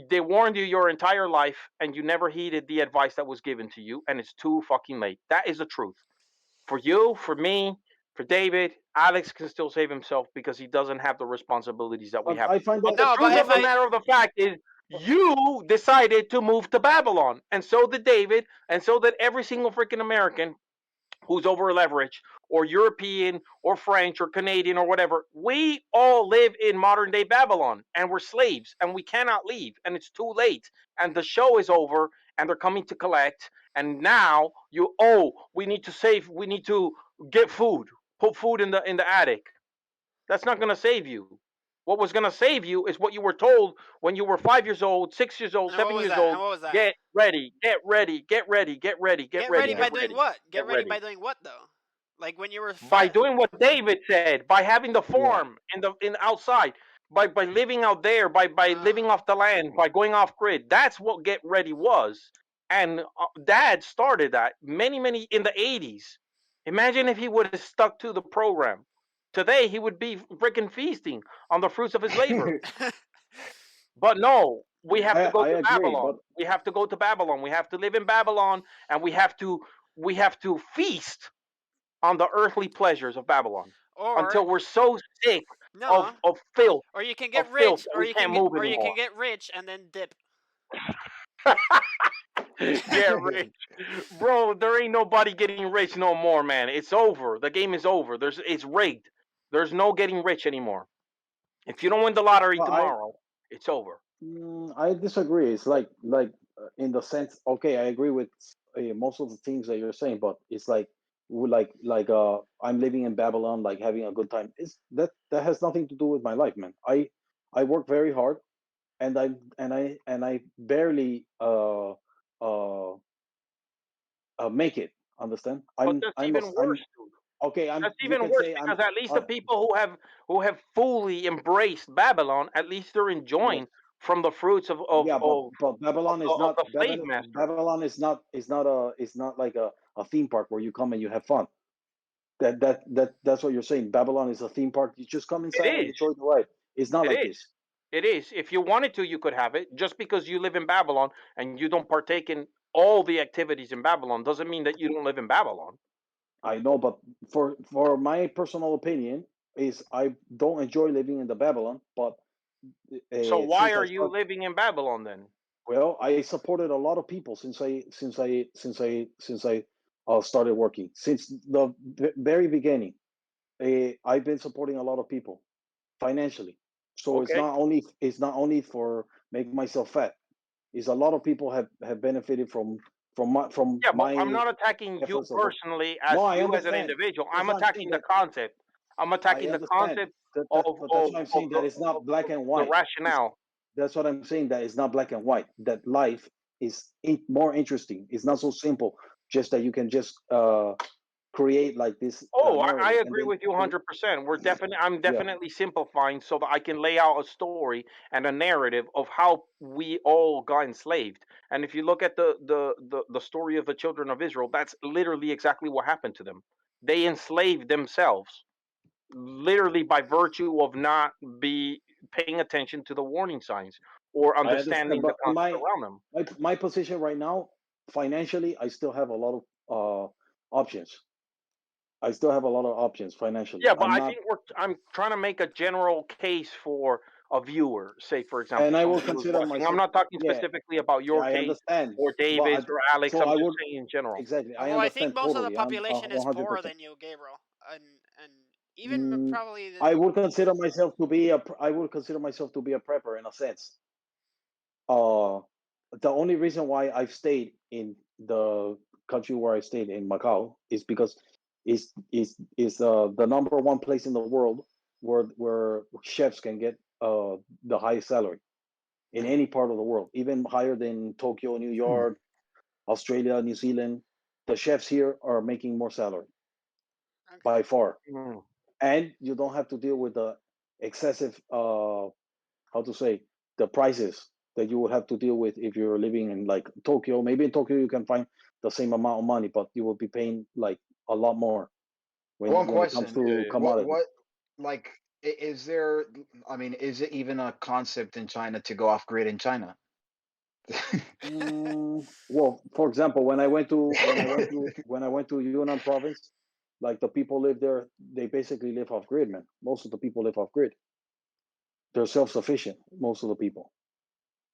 They warned you your entire life, and you never heeded the advice that was given to you, and it's too fucking late. That is the truth. For you, for me, for David, Alex can still save himself because he doesn't have the responsibilities that we but have. I find But that the No, truth but of if the I matter of the fact is, you decided to move to Babylon, and so did David, and so did every single freaking American who's over leveraged, or European, or French, or Canadian, or whatever. We all live in modern day Babylon, and we're slaves, and we cannot leave, and it's too late, and the show is over, and they're coming to collect, and now we need to save, we need to get food, put food in the attic. That's not going to save you. What was going to save you is what you were told when you were 5 years old, 6 years old, and what 7 was years that? And old. what was that? Get ready, get ready, get ready, get ready, get Get ready, ready Yeah. by get doing ready, what? get Get ready ready. by doing what though? Like when you were By five. doing what David said, by having the yeah. farm in outside, by living out there, by living off the land, by going off grid. That's what get ready was. And Dad started that many in the 80s. Imagine if he would have stuck to the program. Today he would be freaking feasting on the fruits of his labor. But no, we have to go I to agree, but Babylon. We have to go to Babylon. We have to live in Babylon, and we have to feast on the earthly pleasures of Babylon. Or until we're so sick no, of filth, or you can of get filth rich, that we can't move or you anymore. can get rich and then dip. Get rich, bro. There ain't nobody getting rich no more, man. It's over. The game is over. It's rigged. There's no getting rich anymore. If you don't win the lottery Well, tomorrow, it's over. I disagree. It's like in the sense. Okay, I agree with most of the things that you're saying, but it's like I'm living in Babylon, like having a good time. It's that has nothing to do with my life, man. I work very hard, and I barely uh make it. Understand? But that's even I'm worse, dude. okay. That's You even can worse say I'm because at least the uh, people who have fully embraced Babylon, at least they're yes. enjoying from the fruits of of Yeah, of, but of, Babylon the, is of not the slave master. Babylon is not like a theme park where you come and you have fun. That's what you're saying. Babylon is a theme park. You just come It inside and is. enjoy the ride. It's not It like is. this. It is. If you wanted to, you could have it. Just because you live in Babylon and you don't partake in all the activities in Babylon doesn't mean that you don't live in Babylon. I know, but for my personal opinion, is I don't enjoy living in the Babylon. But So why since are I you start, living in Babylon then? well, I supported a lot of people since I started working since the very beginning. I've been supporting a lot of people financially. So Okay. it's not only for make myself fat. It's a lot of people have benefited from Yeah, but I'm my not attacking you efforts of work. personally No, as I you as an understand. individual. That's I'm why I'm saying attacking the that concept. I'm I attacking the understand concept that, but that's why I'm of saying that it's not black and the white. It's, rationale. that's what I'm saying, that it's not black and white. That life is more interesting. It's not so simple. Just that you can just create like this Oh, I narrative, and agree then with you 100%. I'm yeah. definitely simplifying so that I can lay out a story and a narrative of how we all got enslaved. And if you look at the story of the children of Israel, that's literally exactly what happened to them. They enslaved themselves, literally by virtue of not be paying attention to the warning signs or I understand, understanding the but concept around them. my position right now, financially, I still have a lot of options. I still have a lot of options financially. Yeah, but I'm I not, think I'm trying to make a general case for a viewer, say for example, and I will somebody who's consider watching. I'm myself. not talking Yeah, specifically about yeah, your I case understand, or but David's or Alex. so I'm I just would saying in general. exactly. I Well, I think understand most of the totally. I'm population is poorer 100%. than you, Gabriel, and even probably I would consider myself to be I would consider myself to be a prepper in a sense. Uh, the only reason why I've stayed in the country where I stayed in Macau is because is the number one place in the world where chefs can get the highest salary in any part of the world, even higher than Tokyo, New York, Australia, New Zealand. The chefs here are making more salary okay. by far, Mm. and you don't have to deal with the excessive how to say, the prices that you would have to deal with if you're living in like Tokyo. Maybe in Tokyo you can find the same amount of money, but you will be paying like a lot more One when it comes question: Yeah, to yeah. commodities. what like is there? I mean, is it even a concept in China to go off grid in China? Well, for example, when I went to Yunnan province, like the people live there, they basically live off grid, man. Most of the people live off grid. They're self-sufficient, most of the people.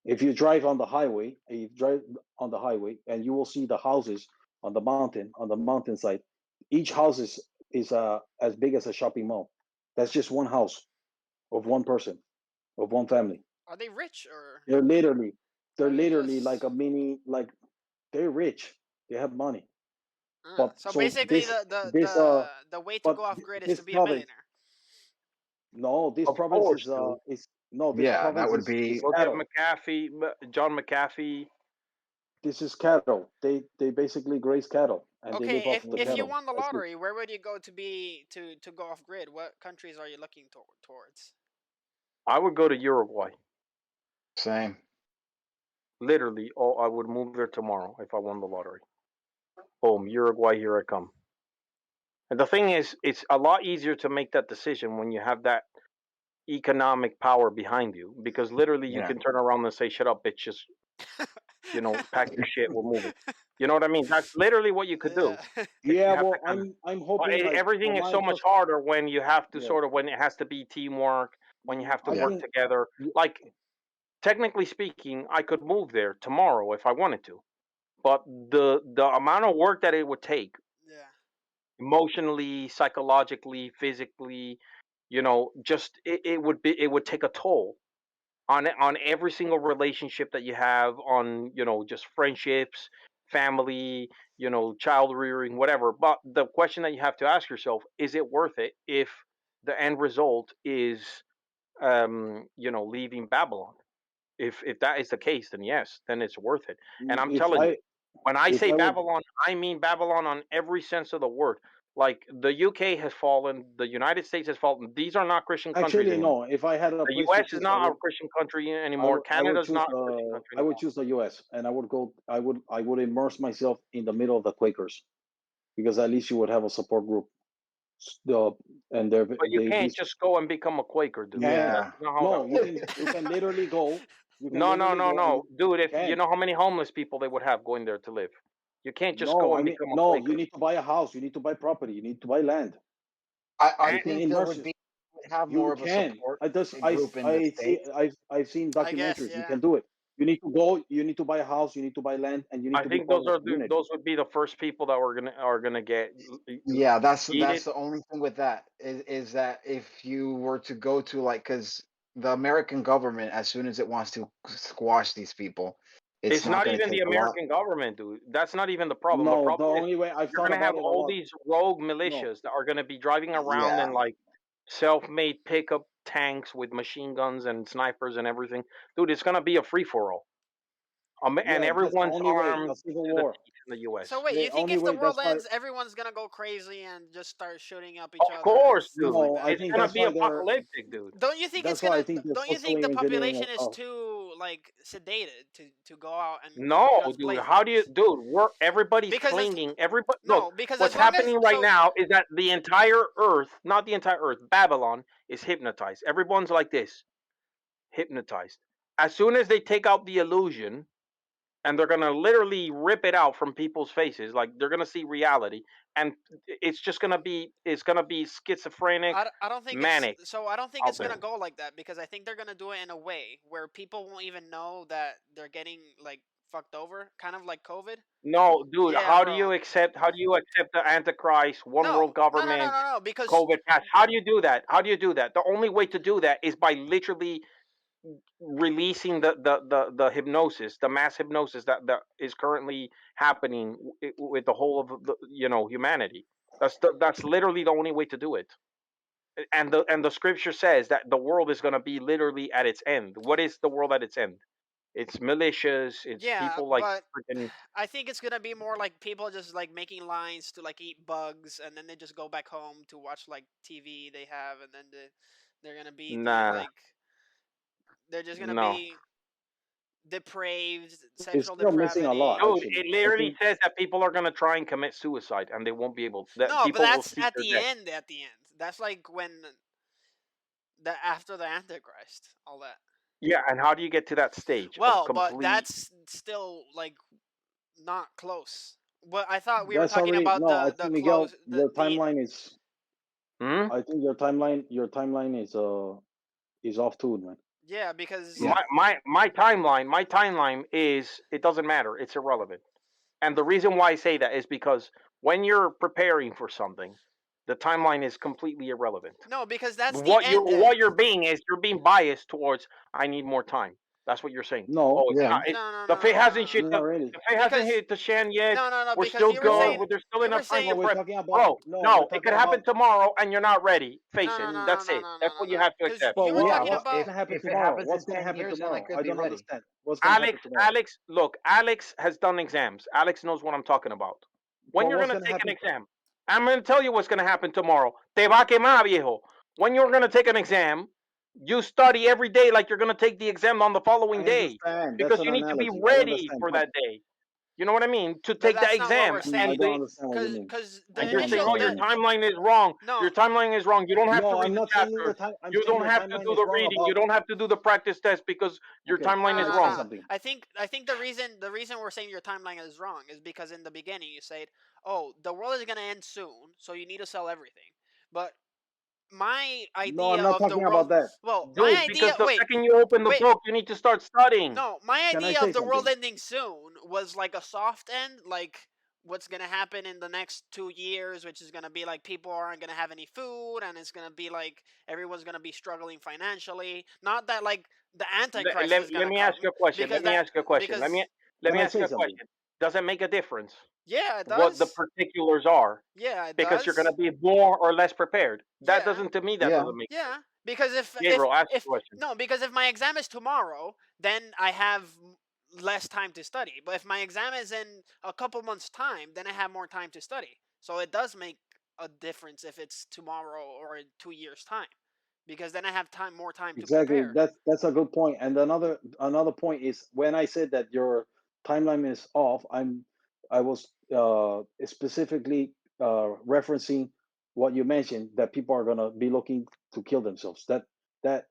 If you drive on the highway, and you will see the houses on the mountainside. Each house is as big as a shopping mall. That's just one house of one person, of one family. Are they rich or They're literally, they're are they literally like just? a mini, like they're rich. They have money. But So so basically, this the way to but go off grid is this to be a province, millionaire. no, this Of province course, dude. is no, this Yeah, that province would be is Look at cattle. McAfee, John McAfee. This is cattle. They basically graze cattle and they live Okay, off if the if you Mm. cattle. won the That's it. lottery, where would you go to be to go off grid? What countries are you looking towards? I would go to Uruguay. same. Literally, oh, I would move there tomorrow if I won the lottery. Boom, Uruguay, here I come. And the thing is, it's a lot easier to make that decision when you have that economic power behind you, because literally you Yeah. can turn around and say, "Shut up, bitches." pack your shit, we're moving. You know what I mean? That's literally what you could do. Yeah. Yeah, You have to well, kind of, I'm but hoping like everything for is my so much first. harder when you have to Yeah, when it has to be teamwork, when you have to I Yeah. work think. together. Like, technically speaking, I could move there tomorrow if I wanted to, but the amount of work that it would take, Yeah. emotionally, psychologically, physically, just it would take a toll on every single relationship that you have, on just friendships, family, child rearing, whatever. But the question that you have to ask yourself, is it worth it if the end result is leaving Babylon? If that is the case, then yes, then it's worth it. And I'm If telling you, I when I if say I would Babylon, I mean Babylon on every sense of the word. Like, the UK has fallen, the United States has fallen. These are not Christian countries actually anymore. no, if I had a The place to U.S. is choose, I not a would Christian country I anymore. would I would Canada's choose not a Christian country I would anymore. choose the U.S. and I would immerse myself in the middle of the Quakers, because at least you would have a support group. The and But you they can't these just go and become a Quaker, dude. That's Yeah. not how that no, works. you can literally go, No, no, no, and no, dude. you If you can. know how many homeless people they would have going there to live, you can't just No, go I and mean, become a no, you Quaker. need to buy a house, you need to buy property, you need to buy land. I You And can think there immerse would yourself. be have more You of a can. support I just group in the I see States. I've seen I guess, documentaries. You yeah. can do it. You need to go. You need to buy a house. You need to buy land, and you need I to be think part of the community. those would be the first people that are gonna get Yeah, that's yeeted. the only thing with that is that if you were to go to like, because the American government, as soon as it wants to squash these people, it's It's not not going to even the take a lot. American government, dude. That's not even the problem. The No, the problem is only way I've you're thought gonna about have it a all lot. these rogue No, militias that are gonna be driving around Yeah, in, like, self-made pickup tanks with machine guns and snipers and everything, dude. It's gonna be a free for all. And yeah, that's the everyone's only way. A armed civil to the war. teeth in the U.S. So wait, The you think only if the way. world That's why. ends, everyone's gonna go crazy and just start shooting up each Of other and course, stuff dude. like No, I that? It's think gonna that's be why they're. apocalyptic, dude. Don't you think it's That's why gonna? I think they're Don't you think socially the engineering. population is too like sedated to go out and No, guns dude. blazing? How do you, dude? Everybody's Because as clinging. Everybody, look. no, because as What's long as happening right now is that the entire Earth, not the entire Earth, Babylon is hypnotized. Everyone's like this, hypnotized. As soon as they take out the illusion, and they're gonna literally rip it out from people's faces, like, they're gonna see reality, and it's gonna be schizophrenic, I don't think it's manic so I don't think out it's gonna there. go like that because I think they're gonna do it in a way where people won't even know that they're getting like fucked over, kind of like COVID. No, dude. Yeah, bro. How do you accept the Antichrist, one No, world no, no, no, government, no, no. Because COVID pass? How do you do that? How do you do that? The only way to do that is by literally releasing the hypnosis, the mass hypnosis that is currently happening with the whole of humanity. That's literally the only way to do it. And the scripture says that the world is going to be literally at its end. What is the world at its end? It's militias. It's yeah, people like but freaking. I think it's gonna be more like people just like making lines to like eat bugs, and then they just go back home to watch like TV they have, and then they're gonna be doing Nah, like they're just gonna no. be depraved, It's sexual still missing a lot. depravity. Dude, Actually, it I literally think. says that people are gonna try and commit suicide, and they won't be able. That No, but people will that's seek at their the death. end. At the end, that's like when the after the Antichrist, all that. Yeah, and how do you get to that stage of Well, but complete? that's still like not close. But I thought we were That's talking already about no. I the think Miguel, close your the timeline is. Hmm? I think your timeline is off too, man. yeah because yeah. My timeline is, it doesn't matter. It's irrelevant. And the reason why I say that is because when you're preparing for something, the timeline is completely irrelevant. no because that's the What you're end. what you're being is, you're being biased towards, I need more time. That's what you're saying. No, Oh, it's Yeah. not. No, no, The no, pay no, no, hasn't no, no. hit not really. the pay hasn't Because hit the shan yet. no, no, no. We're Because still you were good. saying No, There's still you were enough time no. to saying We're prep. talking about Bro, no. We're no, it could talking happen about. tomorrow, and you're not ready. no, Face it. no, no, no, That's no, it. no, no, That's no, what you no. have to Because accept. you But were what Yeah. talking what's about gonna happen If it tomorrow? happens in What's gonna 10 happen years, then I tomorrow? could I be don't ready. understand. What's gonna happen tomorrow? Look, Alex has done exams. Alex knows what I'm talking about. When But you're what's gonna gonna take an happen? exam, I'm gonna tell you what's gonna happen tomorrow. Te va a quemar, viejo. When you're gonna take an exam, you study every day like you're gonna take the exam on the following I day, understand. That's because an you need to be analogy. I ready understand. for But that day. You know what I mean? To But take that that's not what exam, we're I saying. and don't they understand what you mean. Because I and the you're don't saying, initial "Oh, understand what your you mean. timeline is wrong. no, Your timeline is wrong. You don't have to No, read I'm the not saying your chapters. time. I'm You saying don't your have to timeline do is the wrong reading. You about. don't have to do the practice test because your Okay, timeline let is me no, say no. wrong." something. I think the reason we're saying your timeline is wrong is because in the beginning you said, "Oh, the world is gonna end soon, so you need to sell everything." But my No, I'm idea not of the talking world, about that. well, my Dude, idea. because the Wait, second you open the wait. book, you need to start studying. No, my Can I idea say of the world something? ending soon was like a soft end, like what's gonna happen in the next 2 years, which is gonna be like people aren't gonna have any food, and it's gonna be like everyone's gonna be struggling financially. Not that like the Antichrist is Let gonna me ask you come a question. because Let me that ask you a question. because Let Can me I ask you say a something? question. Does it make a difference yeah, it what the does. particulars are? Yeah, it Because you're does. gonna be more or less prepared. That Yeah, doesn't, to me, that Yeah. doesn't make sense. yeah. Because Gabriel, ask if the question. no, because if my exam is tomorrow, then I have less time to study. But if my exam is in a couple months' time, then I have more time to study. So it does make a difference if it's tomorrow or in 2 years' time, because then I have more time to Exactly. prepare. That's a good point. And another point is when I said that your timeline is off, I was specifically referencing what you mentioned that people are gonna be looking to kill themselves. That that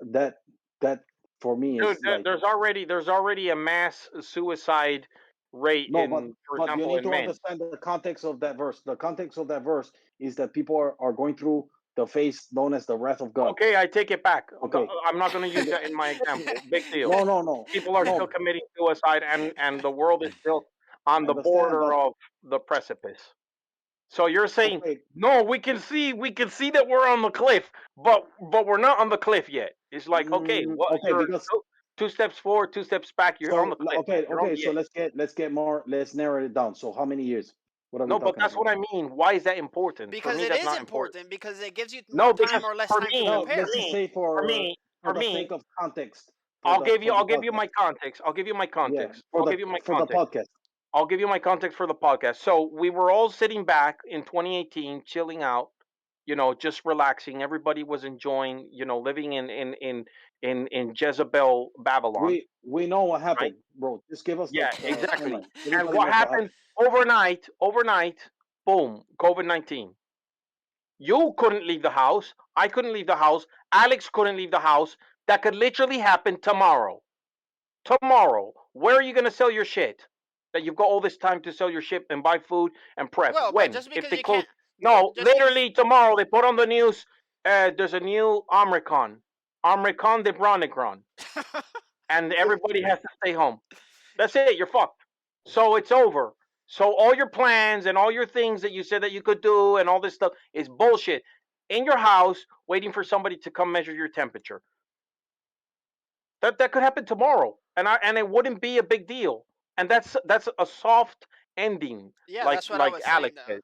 that for me Dude, is like there's already a mass suicide rate no, in, for but you example, need in to men. understand the context of that verse. The context of that verse is that people are going through the phase known as the wrath of God. Okay, I take it back. Okay. I'm not going to use that in my example. Big deal. No, no, no, People are still no. committing suicide, and the world is still on I the understand, border but of the precipice. So you're saying, okay. no, we can see that we're on the cliff, but we're not on the cliff yet. It's like, okay, what, Okay, you're because two steps forward, two steps back. You're on the cliff, man. okay, You're on okay. the So edge. let's get more. Let's narrow it down. So how many years? What are we No, but talking that's about? what I mean. Why is that important? For Because me, it that's is not important. important because it gives you more No, time because or less for time to me, No, for prepare. let's just me, say for me, for for the me, sake of context I'll give you for the I'll give you podcast. my context. I'll give you my Yeah, context. I'll give you my for the context. podcast. I'll give you my context for the podcast. So we were all sitting back in 2018, chilling out, just relaxing. Everybody was enjoying, living in Jezebel, Babylon, We know what right? happened, bro. Just give us Yeah, the exactly. timeline. And Everybody what knows what happened happened. overnight, boom, COVID-19. You couldn't leave the house. I couldn't leave the house. Alex couldn't leave the house. That could literally happen tomorrow. Tomorrow, where are you going to sell your shit? That you've got all this time to sell your shit and buy food and prep. Well, but When? just If because they you close? can't, No, just because. literally tomorrow they put on the news. There's a new Omicron de Bronicron, and everybody has to stay home. That's it. You're fucked. So it's over. So all your plans and all your things that you said that you could do and all this stuff is bullshit. In your house, waiting for somebody to come measure your temperature. That could happen tomorrow, and it wouldn't be a big deal. And that's a soft ending, Yeah, like that's what I like was saying Alex though. said.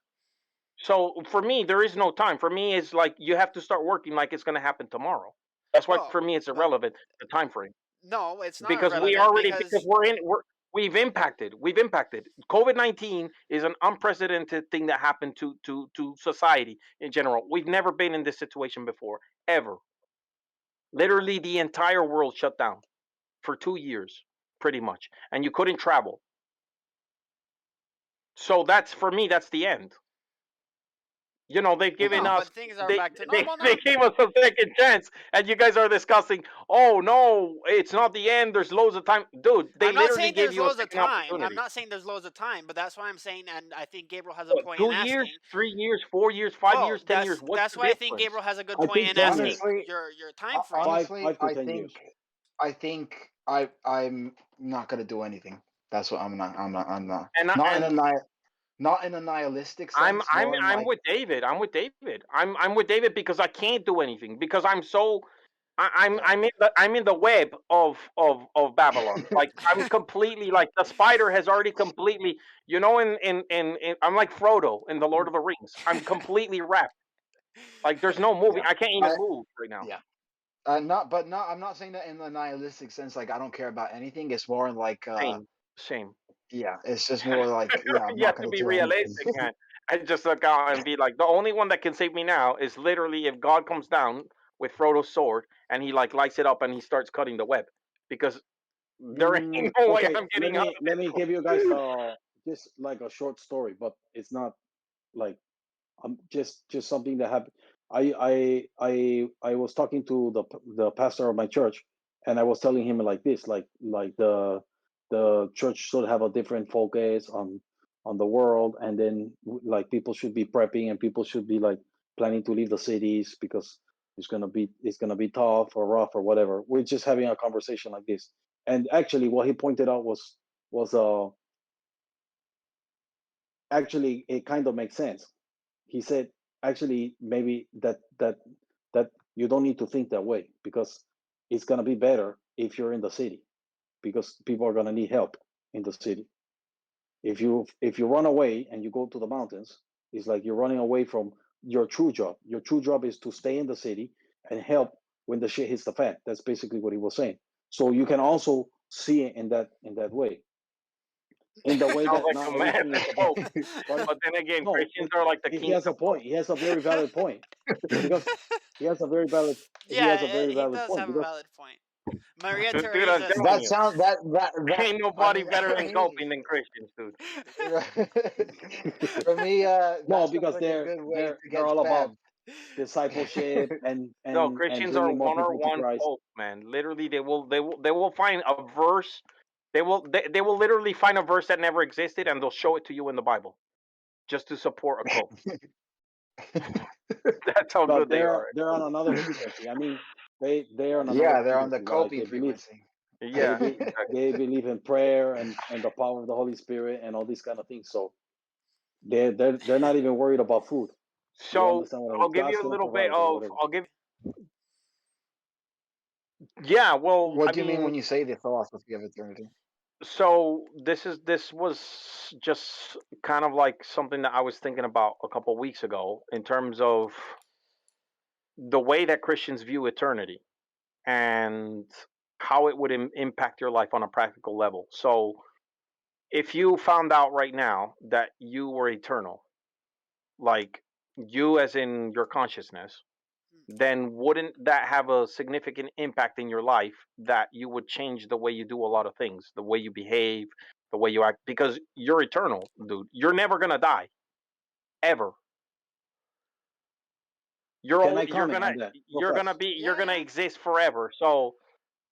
So for me, there is no time. For me, it's like you have to start working like it's going to happen tomorrow. That's why Well, for me it's well, irrelevant, the time frame, no, it's not because irrelevant because because we've impacted. COVID-19 is an unprecedented thing that happened to society in general. We've never been in this situation before, ever. Literally, the entire world shut down for 2 years, pretty much, and you couldn't travel. So that's, for me, that's the end. They've given no, Okay. us but things are they back to they normal they now. gave us a second chance, and you guys are discussing. Oh no, it's not the end. There's loads of time, dude. They I'm not literally saying gave there's you a loads of second time. I'm opportunity. not saying there's loads of time, but that's why I'm saying, and I think Gabriel has a What, point in 2 years, asking. 3 years, 4 years, five Well, years, 10 years? that's What's that's the why I think difference? Gabriel has a good I point think in 10 years. asking Honestly, your time frame. honestly, Five to 10 years. I think I'm not gonna do anything. That's what I'm not. And Not in and not in a nihilistic I'm sense, I'm more in I'm like with David. I'm with David because I can't do anything because I'm so yeah. I'm in the web of Babylon. Like, I'm completely, like, the spider has already completely, in I'm like Frodo in the Lord of the Rings. I'm completely wrapped. Like, there's no moving. Yeah. I can't even I move right now. yeah. Not. I'm not saying that in the nihilistic sense. Like I don't care about anything. It's more in like Same, same. yeah. It's just more like yeah. I'm You not have to gonna be do anything. realistic, man. I just look out and be like, the only one that can save me now is literally if God comes down with Frodo's sword and he, like, lights it up and he starts cutting the web, because there ain't no way Okay, I'm getting out of let me this. give you guys just like a short story, but it's not like just something that happened. I was talking to the pastor of my church, and I was telling him like this, like the church should have a different focus on the world, and then like people should be prepping, and people should be like planning to leave the cities because it's gonna be tough or rough or whatever. We're just having a conversation like this, and actually, what he pointed out was actually it kind of makes sense. He said actually maybe that you don't need to think that way because it's going to be better if you're in the city because people are going to need help in the city. If you run away and you go to the mountains, it's like you're running away from your true job. Your true job is to stay in the city and help when the shit hits the fan. That's basically what he was saying. So you can also see it in that way, in the way Sounds that like not a massive everything is about. hope. But But then again, no, Christians are like the he kings has a of point. hope. He has a very valid point because he has a very valid he Yeah, has a very he valid does point have a because valid point. Maria Dude, I'm Teresa telling said. That you, sounds that ain't I nobody mean better for than me coping than Christians, dude. for me no, that sounds because like a they're good way they're to they're get all about spammed. discipleship No, and Christians are bringing more one or people to one Christ. folk, man. Literally, they will find a verse. They will literally find a verse that never existed, and they'll show it to you in the Bible just to support a cult. That's how But good they they're are. they're on another frequency. I mean, they are on another Yeah, they're on the frequency. Like coping frequency. Yeah, exactly. they believe in prayer and the power of the Holy Spirit and all these kind of things. So they're not even worried about food. You So understand what I I'll mean? give you God's a gonna little bit provide or of. whatever. I'll give. Yeah, well, I What do you mean mean, when you say the philosophy of eternity? so this was just kind of like something that I was thinking about a couple weeks ago in terms of the way that Christians view eternity and how it would impact your life on a practical level. So, if you found out right now that you were eternal, like you as in your consciousness, then wouldn't that have a significant impact in your life that you would change the way you do a lot of things, the way you behave, the way you act, because you're eternal, dude. You're never going to die ever. You're Can only I comment on that real fast? you're Yeah, going to yeah. exist forever. So,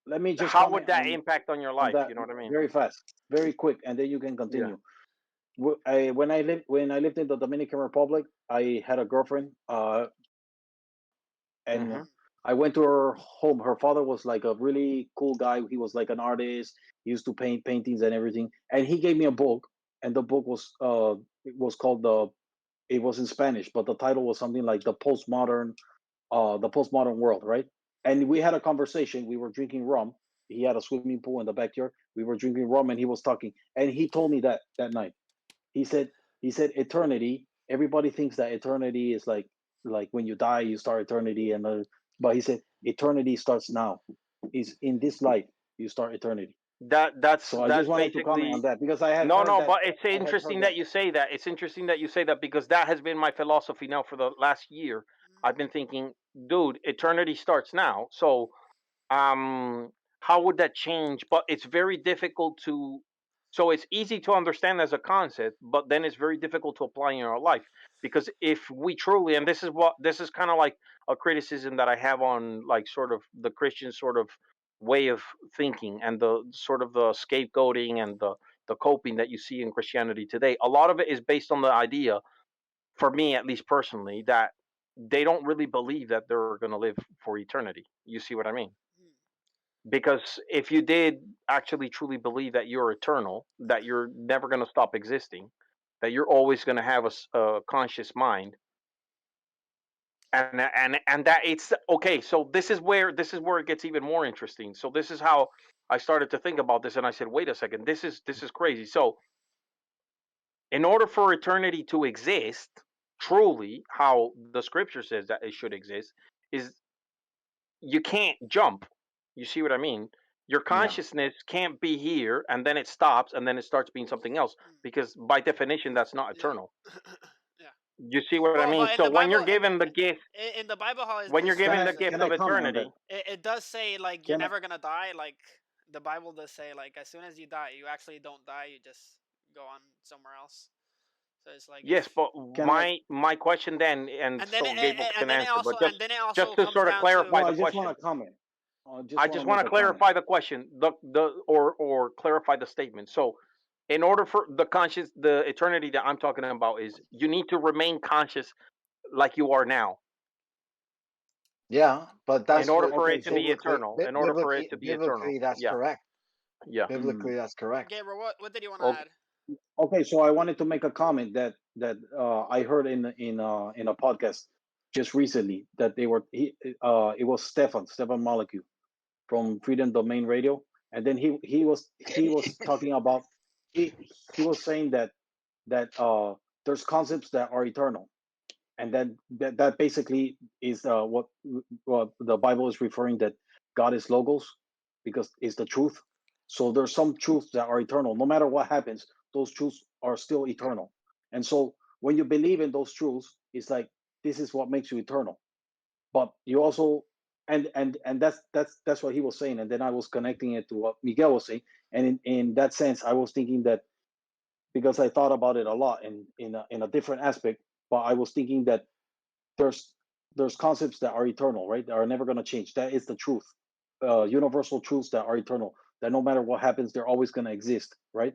Let me just how comment would that impact on your on life, that you know what I mean? very fast, very quick, and then you can Yeah. continue. When I lived in the Dominican Republic, I had a girlfriend, and Mhm. I went to her home. Her father was like a really cool guy. He was like an artist. He used to paint paintings and everything. And he gave me a book, and the book was called the. It was in Spanish, but the title was something like the postmodern world, right? And we had a conversation. We were drinking rum. He had a swimming pool in the backyard. We were drinking rum, and he was talking. And he told me that night. He said eternity. Everybody thinks that eternity is like when you die, you start eternity, but he said eternity starts now. Is in this life you start eternity. That's So I just that's wanted to comment on basically that because I had no, heard no, that. but it's I had heard interesting that. that you say that. It's interesting that you say that because that has been my philosophy now for the last year. I've been thinking, dude, eternity starts now. So, how would that change? But it's very difficult to. So it's easy to understand as a concept, but then it's very difficult to apply in our life because if we truly, and this is kind of like a criticism that I have on like sort of the Christian sort of way of thinking and the sort of the scapegoating and the coping that you see in Christianity today. A lot of it is based on the idea, for me at least personally, that they don't really believe that they're going to live for eternity. You see what I mean? Because if you did actually truly believe that you're eternal, that you're never going to stop existing, that you're always going to have a conscious mind, and that it's okay. So this is where it gets even more interesting. So this is how I started to think about this, and I said, wait a second, this is crazy. So in order for eternity to exist truly, how the scripture says that it should exist, is you can't jump. You see what I mean? Your Yeah. consciousness can't be here and then it stops and then it starts being something else because by definition that's not Yeah. eternal. Yeah. You see what I Well, mean? but in So the when Bible, you're given the gift, in the Bible, how when you're this Can given I the says can gift I of comment on that? eternity, it does say like you're Can I? never gonna die. Like the Bible does say like as soon as you die, you actually don't die. go on somewhere else. So it's like if Yes, but Can I? my question then, and so Gabriel can answer, but just to comes sort of down to No, clarify the I just want question, to comment. I just I want just to want make to a comment. clarify the question, or clarify the statement. So, in order for the eternity that I'm talking about is you need to remain conscious like you are now, Yeah, but in that's order what for Okay, it to so be eternal. In order for it to be eternal. biblically that's Yeah, correct. yeah. Biblically mm, that's correct. Gabriel, what did you want to Okay. add? okay, so I wanted to make a comment that I heard in a podcast just recently that it was Stefan Molecule from Freedom Domain Radio, and then he was talking about he he was saying that there's concepts that are eternal, and then that basically is what the Bible is referring, that God is logos because it's the truth. So there's some truths that are eternal. No matter what happens, those truths are still eternal. And so when you believe in those truths, it's like this is what makes you eternal. But you also and that's what he was saying. And then I was connecting it to what Miguel was saying. And in that sense, I was thinking that because I thought about it a lot in a different aspect, but I was thinking that there's there's concepts that are eternal, right? That are never going to change. That is the truth. Universal truths that are eternal. That no matter what happens, they're always going to exist, right?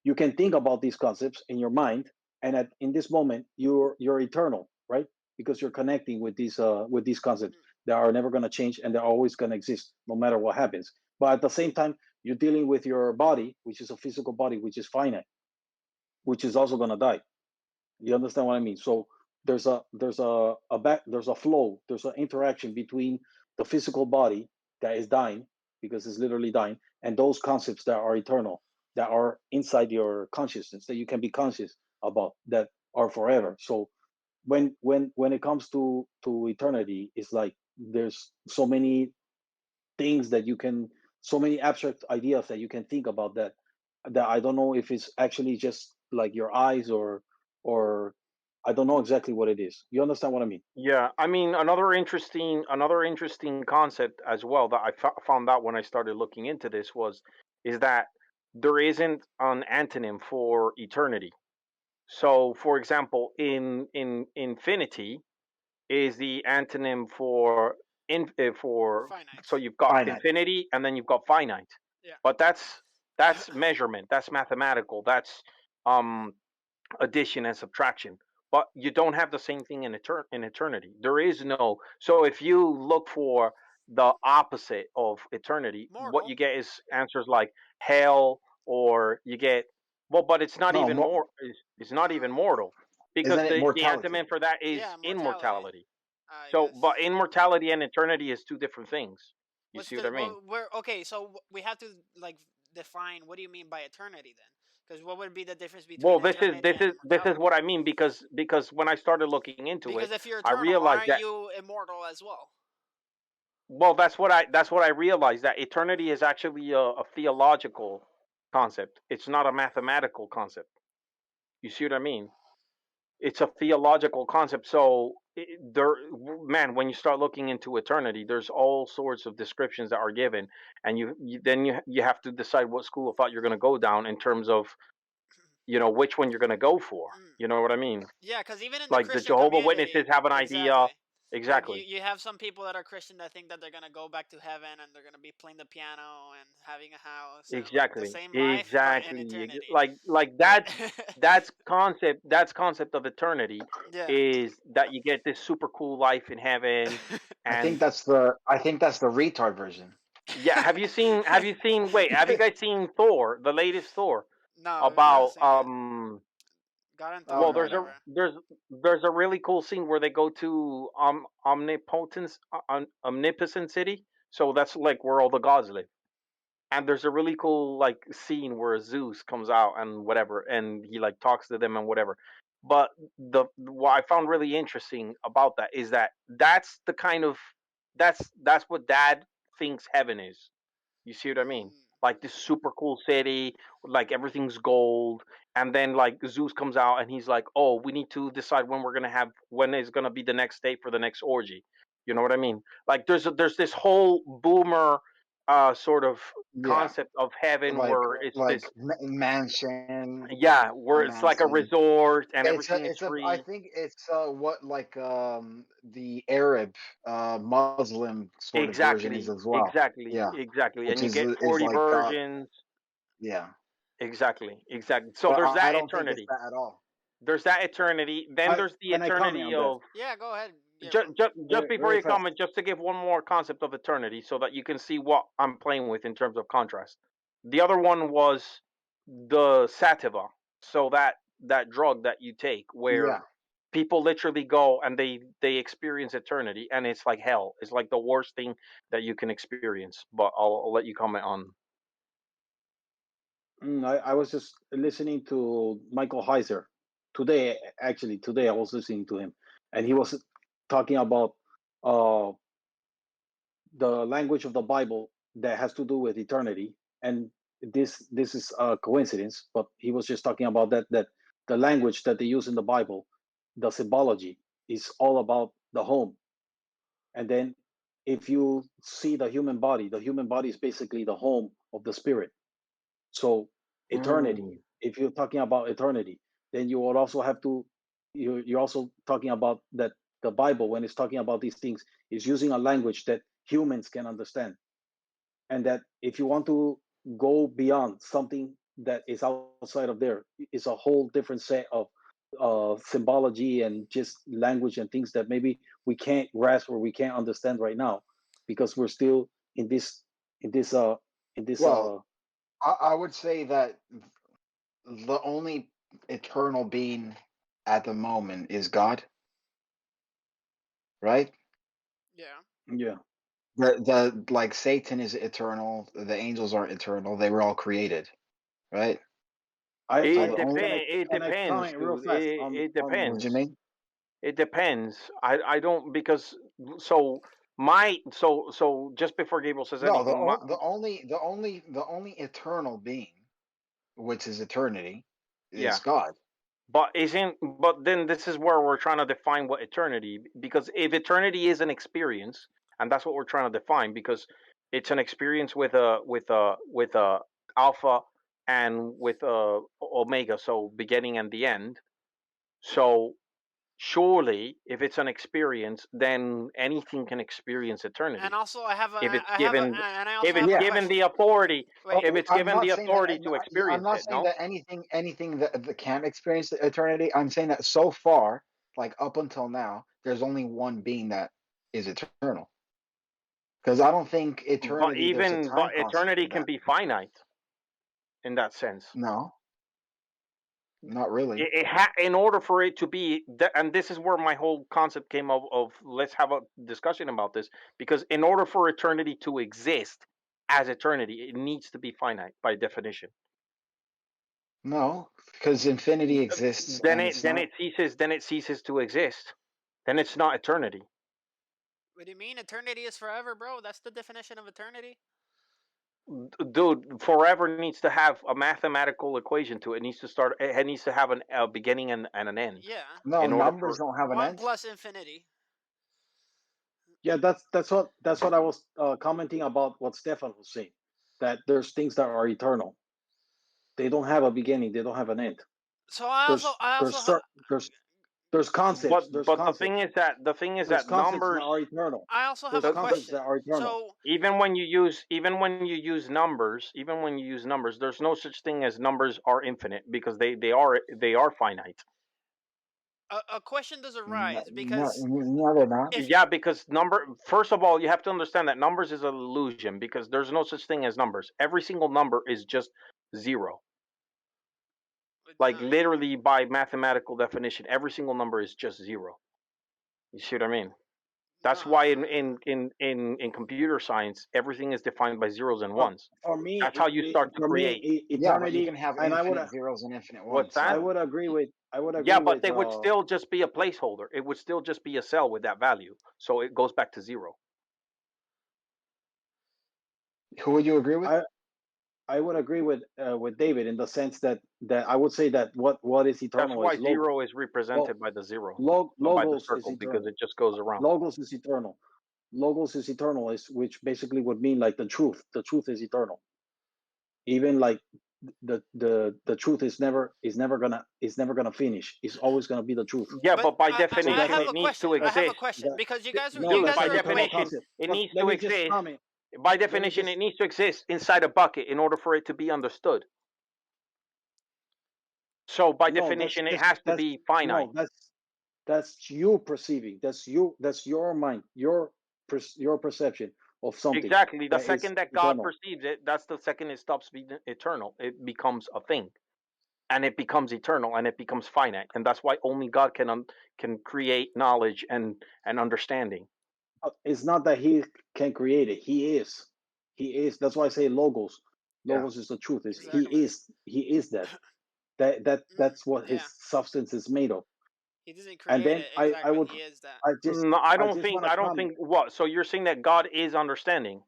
You can think about these concepts in your mind, and in this moment, you're eternal, right? Because you're connecting with these concepts that are never going to change, and they're always going to exist, no matter what happens. But at the same time, you're dealing with your body, which is a physical body, which is finite, which is also going to die. You understand what I mean? So there's a flow, there's an interaction between the physical body that is dying because it's literally dying, and those concepts that are eternal, that are inside your consciousness, that you can be conscious about, that are forever. So when it comes to eternity, it's like there's so many things that you can, so many abstract ideas that you can think about, that I don't know if it's actually just like your eyes, or I don't know exactly what it is. You understand what I mean? Yeah, I mean another interesting concept as well that I found out when I started looking into this is that there isn't an antonym for eternity. So, for example, in infinity is the antonym for so Finite. you've got Finite. infinity and then you've got finite. Yeah. But that's measurement, that's mathematical, that's um addition and subtraction. But you don't have the same thing in eternity. There is no. So if you look for the opposite of eternity, what Mortal. you get is answers like hell, or you get, well, but it's not No, even more. It's not even mortal, because isn't it the mortality? antonym for that Yeah, is mortality. immortality. I So, guess. but immortality and eternity is two different things. You What's see what the I mean? where? Okay, so we have to like define what do you mean by eternity then? Because what would be the difference between Well, this is eternity this and is this is immortality? what I mean, because when I started looking into it, Because if you're I eternal, realized aren't that. you immortal as well? Well, that's what I realized, that eternity is actually a theological concept. It's not a mathematical concept. You see what I mean? It's a theological concept. So there, man, when you start looking into eternity, there's all sorts of descriptions that are given, and you have to decide what school of thought you're going to go down in terms of which one you're going to go for. Mm. You know what I mean? Yeah, because even in the Like the Christian Jehovah community, Witnesses have an idea. exactly. Like Exactly. you have some people that are Christian that think that they're gonna go back to heaven and they're gonna be playing the piano and having a house and like the Exactly. same life but in Exactly. eternity. Like that's concept of eternity, Yeah. is that you get this super cool life in heaven. And I think that's the retard version. yeah, have you seen wait, have you guys seen Thor, the latest Thor? No, we've not About seen it. God and Oh Thor well, or no, there's a no. whatever. there's there's a really cool scene where they go to omnipotence, omnipotent city. So that's like where all the gods live. And there's a really cool like scene where Zeus comes out and whatever, and he like talks to them and whatever. But what I found really interesting about that is that that's the kind of that's what Dad thinks heaven is. You see what I mean? Mm. Like this super cool city, like everything's gold, and then like Zeus comes out and he's like, "Oh, we need to decide when is gonna be the next date for the next orgy." You know what I mean? Like there's this whole boomer sort of Yeah, concept of heaven where it's this, mansion, yeah, where it's like a romancing. resort and It's everything a is it's a I free. think it's what like the Arab Muslim sort of version is Exactly, as well. exactly, Yeah, exactly. And which you get is 40 like versions. yeah. Exactly, exactly. So But there's I that don't think it's eternity. that at all. There's that eternity. Then I there's the can I comment eternity on that of, Yeah, go ahead, just, Gabriel. just very before very you fast? comment, just to give one more concept of eternity so that you can see what I'm playing with in terms of contrast. The other one was the sativa. So that drug that you take where Yeah. people literally go and they experience eternity, and it's like hell. It's like the worst thing that you can experience. But I'll let you comment on. I was just listening to Michael Heiser today. Actually, today I was listening to him, and he was talking about uh, the language of the Bible that has to do with eternity. And this is a coincidence, but he was just talking about that the language that they use in the Bible, the symbology, is all about the home. And then if you see the human body is basically the home of the spirit. So eternity, Mm. if you're talking about eternity, then you would also have to you're also talking about that the Bible, when it's talking about these things, is using a language that humans can understand. And that if you want to go beyond something that is outside of there, is a whole different set of symbology and just language and things that maybe we can't grasp or we can't understand right now, because we're still in this in this uh in this Well, I would say that the only eternal being at the moment is God, right? Yeah. yeah. The like Satan is eternal, the angels aren't eternal, they were all created, right? So It the only depends. It Can I depends, comment real dude. fast It on what do you depends. mean? It depends. I don't, because so my so just before Gabriel says No, anything, my, the only eternal being, which is eternity, is yeah. God. But then this is where we're trying to define what eternity, because if eternity is an experience, and that's what we're trying to define, because it's an experience with a alpha and with a omega, so beginning and the end. So surely if it's an experience, then anything can experience And eternity also, I have a, if it's I have a, given, and I if also it's have a Yeah. given question. the authority, Wait, if it's I'm given not the saying that. authority to I'm experience not it. saying No. that anything that can experience eternity. I'm saying that so far, like up until now, there's only one being that is eternal. Because I don't think eternity. There's a But time constant eternity for can that. be finite in that sense. No, not really. In order for it to be, and this is where my whole concept came of let's have a discussion about this, because in order for eternity to exist as eternity, it needs to be finite by definition. No, because infinity exists Then and it it's then not. it ceases then it ceases to exist. Then it's not eternity. what do you mean? Eternity is forever, bro. That's the definition of eternity. Dude, forever needs to have a mathematical equation to it. It needs to start. It needs to have a beginning and an end Yeah. No, in order numbers for. don't have an One end. plus infinity. Yeah, that's what I was commenting about what Stefan was saying, that there's things that are eternal. They don't have a beginning, they don't have an end. So I also, there's I there's also, cer- there's concepts But there's but concepts the thing is there's that concepts that numbers. are eternal. I also have There's a The concepts question. that are eternal. So even when you use numbers, there's no such thing as numbers are infinite, because they are finite. a question does No, arise no, because no, they're not. if Yeah, because number first of all, you have to understand that numbers is an illusion, because there's no such thing as numbers. Every single number is just zero. Like literally by mathematical definition, every single number is just zero. You see what I mean? That's no, why in computer science, everything is defined by zeros and for, ones. for me That's how you start to for me create. Yeah, but you can eternity, have and infinite zeros and infinite What's ones. that? I So would agree with Yeah, but they would still just be a placeholder. It would still just be a cell with that value. So it goes back to zero. who would you agree with? I I would agree with David in the sense that I would say that what is That's eternal why is logos. zero is represented by the zero, not by the Logos is circle, because eternal. it just goes around. Logos is eternal. Logos is eternal, is which basically would mean like the truth. The truth is eternal. Even like the truth is never gonna finish. It's always gonna be the truth. Yeah, But but by So I definition, have it a needs question. to I have a exist. question that because no, you Dude, that's guys by an are eternal equating. definition, concept. it But needs to exist. comment. By Let me definition, just it needs to exist inside a bucket in order for it to be understood. So by no. definition, it has to That's be finite. no. That's you perceiving. That's your mind. Your perception of something Exactly. The that is second that God eternal. perceives it, that's the second it stops being eternal. It becomes a thing, and it becomes eternal, and it becomes finite, and that's why only God can create knowledge and understanding. It's not that he can create it. He is. He is. That's why I say logos. Yeah. Logos is the truth. Is he Exactly. is. He is that. That's what his Yeah. substance is made of. He doesn't And create then it I exactly. would He is that. No, I I don't just think. want to I don't comment. think. What? So you're saying that God is understanding?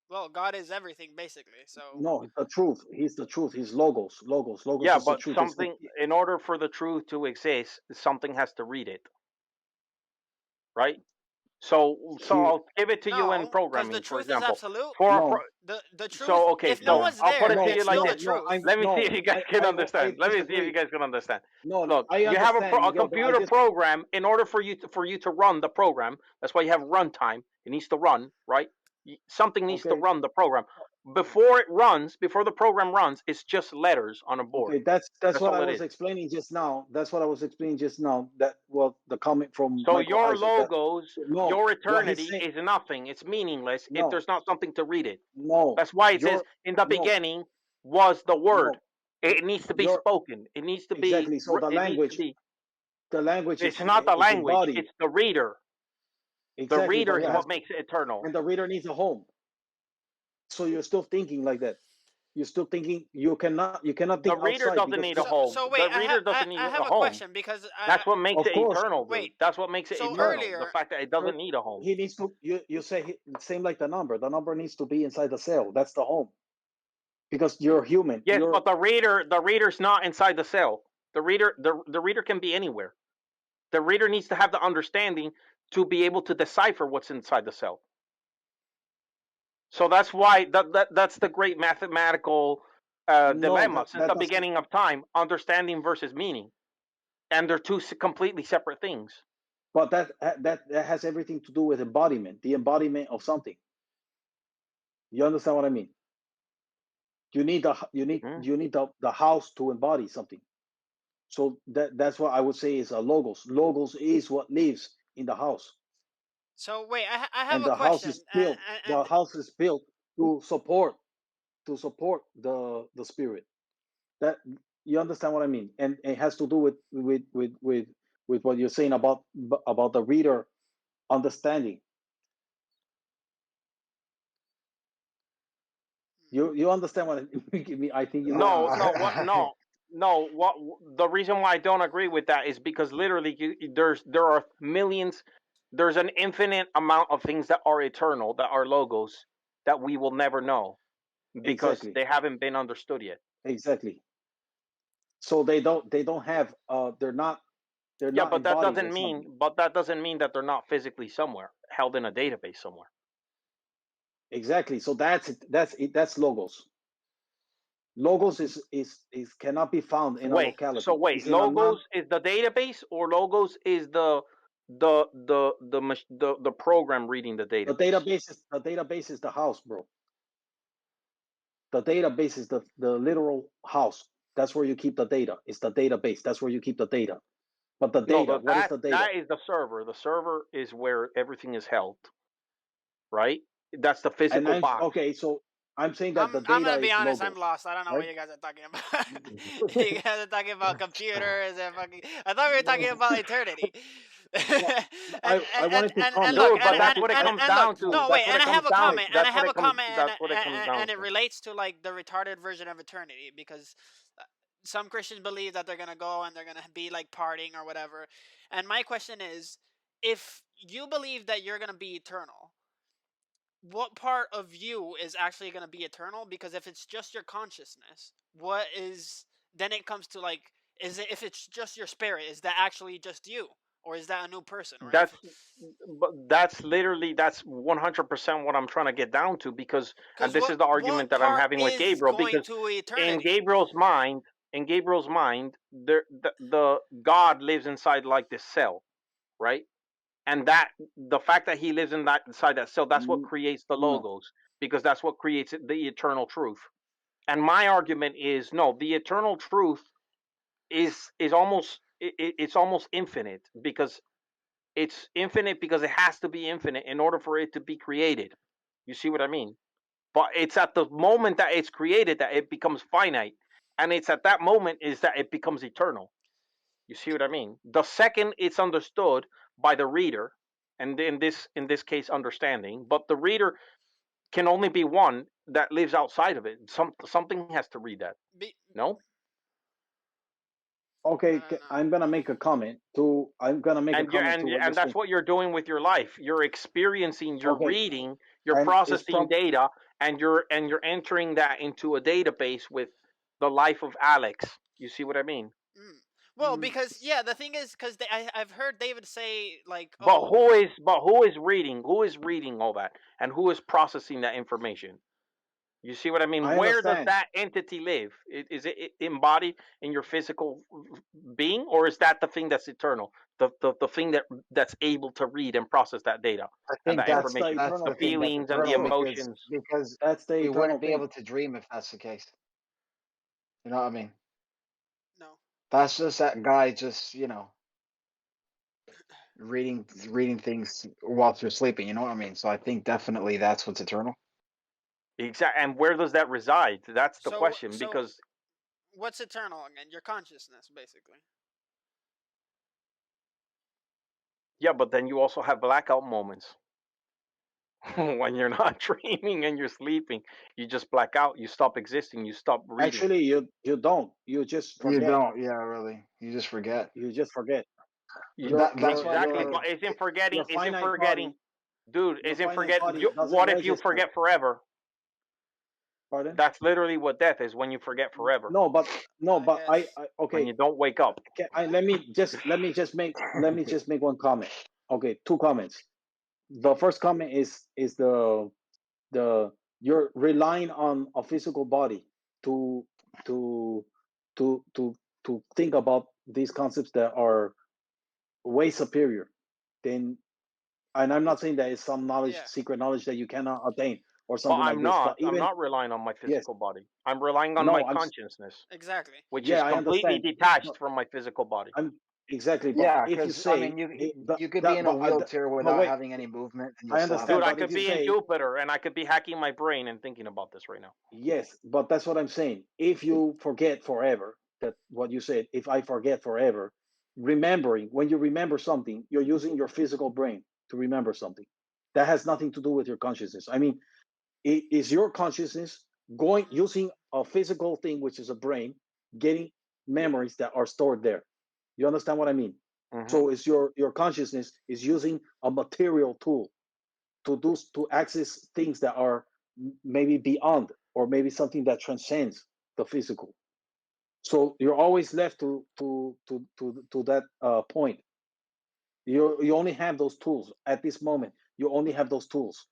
Well, God is everything basically. So No, the truth. He's the truth. He's logos. Logos. Logos Yeah, is the but truth. It's the something. In order for the truth to exist, something has to read it, right? So he. I'll give it to you in no, because the programming, for truth is example. absolute. For a No, The truth. so okay, If no so no, one's I'll put there, it to no, you it's like still no, the this. no. truth. Let me see if No. you guys can I understand. Let me see if you disagree. guys can understand. No, Look, I you have understand, a Miguel, but I computer just program. In order for you to run the program, that's why you have runtime. It needs to run, right? Something needs to okay. run the program. Before the program runs, it's just letters on a board. Okay, that's That's what all I it was is. explaining just now. That's what I was explaining just now. That well, the comment from So Michael your Isaac. That logos, no, your what he's eternity saying. is nothing. It's meaningless if No, there's not something to read it. no, That's why it says your in the no, beginning was the word. no, It needs to be your spoken. It needs to be. exactly. So It needs to be. the language It's not the is language. embodied It's the reader. The exactly, reader but it is has what makes it eternal. and the reader needs a home. So you're still thinking like that. You're still thinking you cannot think The reader outside doesn't because need a So home. so wait, The reader doesn't need I have a a home. question because That's what makes of it course eternal, dude. wait. That's what makes it So no. eternal. The earlier, fact that it doesn't need a home. He needs to you say same like the number. The number needs to be inside the cell. That's the home. Because you're human. Yes, You're but the reader's not inside the cell. The reader can be anywhere. The reader needs to have the understanding to be able to decipher what's inside the cell. So that's why that's the great mathematical no dilemma since that the doesn't beginning of time: understanding versus meaning, and they're two completely separate things. but that has everything to do with embodiment, the embodiment of something. You understand what I mean? Hmm? You need the house to embody something. So that's what I would say is a logos. Logos is what lives in the house. so wait, I have And a the house question, is built. The house is built to support the spirit. That you understand what I mean? And it has to do with what you're saying about the reader understanding. You understand what I think you don't No, understand. no, what? No, no. What? The reason why I don't agree with that is because literally, there are millions. There's an infinite amount of things that are eternal, that are logos, that we will never know because Exactly, they haven't been understood yet. exactly. So they don't have they're Yeah, not embodied in something. but that doesn't mean that they're not physically somewhere, held in a database somewhere. Exactly. So that's it. That's logos. Logos is cannot be found in a So locality. wait, It's in a non. logos is the database, or logos is the program reading the database? The database is the house, bro. The database is the literal house. That's where you keep the data. It's the database. That's where you keep the data. But the No, data, what is the data? that is the server. The server is where everything is held, right? That's the And physical I'm box. okay. So I'm saying that the I'm data gonna be is honest. I'm logos, lost. I don't know what right? you guys are talking about. You guys are talking about computers and fucking. I thought we were talking about eternity. No, I wanted to And comment. look Dude, but that's what it comes and look. down to. No, wait. That's what And it I have comes a down. comment. And I That's what have a it comes. comment. That's what it comes down And it to. relates to like the retarded version of eternity because some Christians believe that they're gonna go and they're gonna be like partying or whatever. And my question is, if you believe that you're gonna be eternal, what part of you is actually going to be eternal? Because if it's just your consciousness, what is then it comes to like, is it, if it's just your spirit, is that actually just you, or is that a new person? Or if That's literally, that's 100% what I'm trying to get down to, because, and because this is the what argument that I'm part having with is Gabriel, going because to in eternity? Gabriel's mind, the God lives inside like this cell, right? And that the fact that he lives inside that cell, that's what Mm, creates the no. logos, because that's what creates the eternal truth. And my argument is, no, the eternal truth is almost it's almost infinite, because it's infinite because it has to be infinite in order for it to be created. You see what I mean? But it's at the moment that it's created that it becomes finite, and it's at that moment is that it becomes eternal. You see what I mean? The second it's understood by the reader, and in this case understanding, but the reader can only be one that lives outside of it. Something has to read that. Be, No? Okay, no. I'm gonna make a comment to. I'm gonna make a And you're comment to what you're and that's saying. what you're doing with your life. You're experiencing, you're Okay, reading, you're and it's processing from. data, and you're entering that into a database with the life of Alex. You see what I mean? Mm. Well, Mm, because yeah, the thing is, because I've heard David say like, But oh, who is reading? Who is reading all that? And who is processing that information? You see what I mean? I Where does understand. that entity live? Is it embodied in your physical being, or is that the thing that's eternal? The thing that's able to read and process that data I and think that That's the information, that's the eternal the thing thing. that's feelings and the eternal, So emotions. because that's the we eternal wouldn't be able thing. to dream if that's the case. You know what I mean? no. That's just that guy just, reading things while you're sleeping, you know what I mean? So I think definitely that's what's eternal. Exactly. And where does that reside? That's the So question. so Because what's eternal again? Your consciousness, basically. yeah, but then you also have blackout moments. When you're not dreaming and you're sleeping, you just black out. You stop existing. You stop reading. Actually, you don't. You just You forget. don't, yeah, really. You just forget. You just forget. That's why I Exactly. think But isn't Your forgetting? Isn't finite forgetting? body. Dude, Your isn't finite forget? body doesn't What if you register. forget forever? Pardon? That's literally what death is, when you forget forever, No, but no, I but guess. I when okay. you don't wake up. Let me just make one comment. Okay, two comments. The first comment is the you're relying on a physical body to to to think about these concepts that are way superior than. And I'm not saying that it's some knowledge, Yeah. secret knowledge that you cannot attain or But something like I'm this. But not. I'm even not relying on my yes, physical body. I'm relying on my no, consciousness, Exactly. which is yeah, I completely understand. detached No, from my physical body. I'm exactly. But yeah, if you because I mean say you could be in a wheelchair but without wait, having any movement and you'll I still have a Dude, understand. I But body. if could you be in say Jupiter and I could be hacking my brain and thinking about this right now. yes, but that's what I'm saying. If you forget forever, that what you said, if I forget forever, remembering, when you remember something, you're using your physical brain to remember something. That has nothing to do with your consciousness. I mean, is your consciousness going using a physical thing, which is a brain, getting memories that are stored there? You understand what I mean? Hmm. So is your consciousness is using a material tool to access things that are maybe beyond, or maybe something that transcends the physical. So you're always left to that point. You only have those tools at this moment. You only have those tools.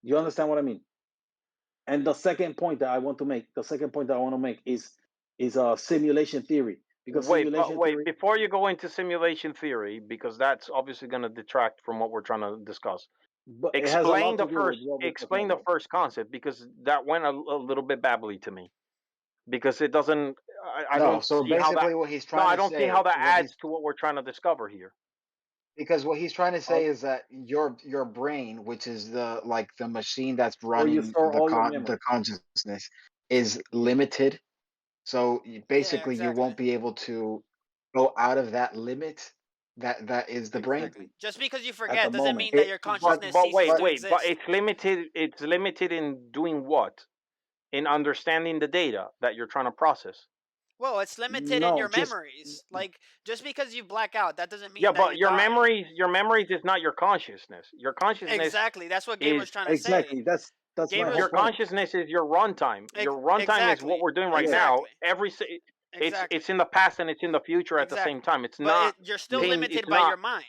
You understand what I mean? And the second point that I want to make is a simulation theory, because simulation Wait. theory. Before you go into simulation theory, because that's obviously going to detract from what we're trying to discuss. But it has a Explain lot the to do with first. what we're talking Explain the about. first concept, because that went a little bit babbly to me. Because it doesn't. I No, don't so see how that. basically what he's No, trying I to don't see how say, that adds to what we're trying to discover here. because what he's trying to Uh, say is that your brain, which is the machine that's where you running store all your the memories. consciousness, is limited. So Yeah. basically, you Exactly. won't be able to go out of that limit. That is the brain. Exactly. Exactly. Just because you At the forget doesn't moment. mean that It, your but consciousness But ceases wait, to but wait. But exist. it's limited. It's limited in doing what? In understanding the data that you're trying to process. Well, it's limited in No, your just memories. Like, just because you black out, that doesn't Yeah, mean that but you died. your memories is not your consciousness. Your consciousness Exactly. That's what is Gabriel's trying to say. exactly. That's my whole Gabriel's your point. consciousness is your runtime. Your runtime is what exactly. we're doing right Yes. now. Exactly. Exactly. It's in the past and it's in the future at the Exactly. same time. It's But not you're still pinned. limited It's by not. your mind,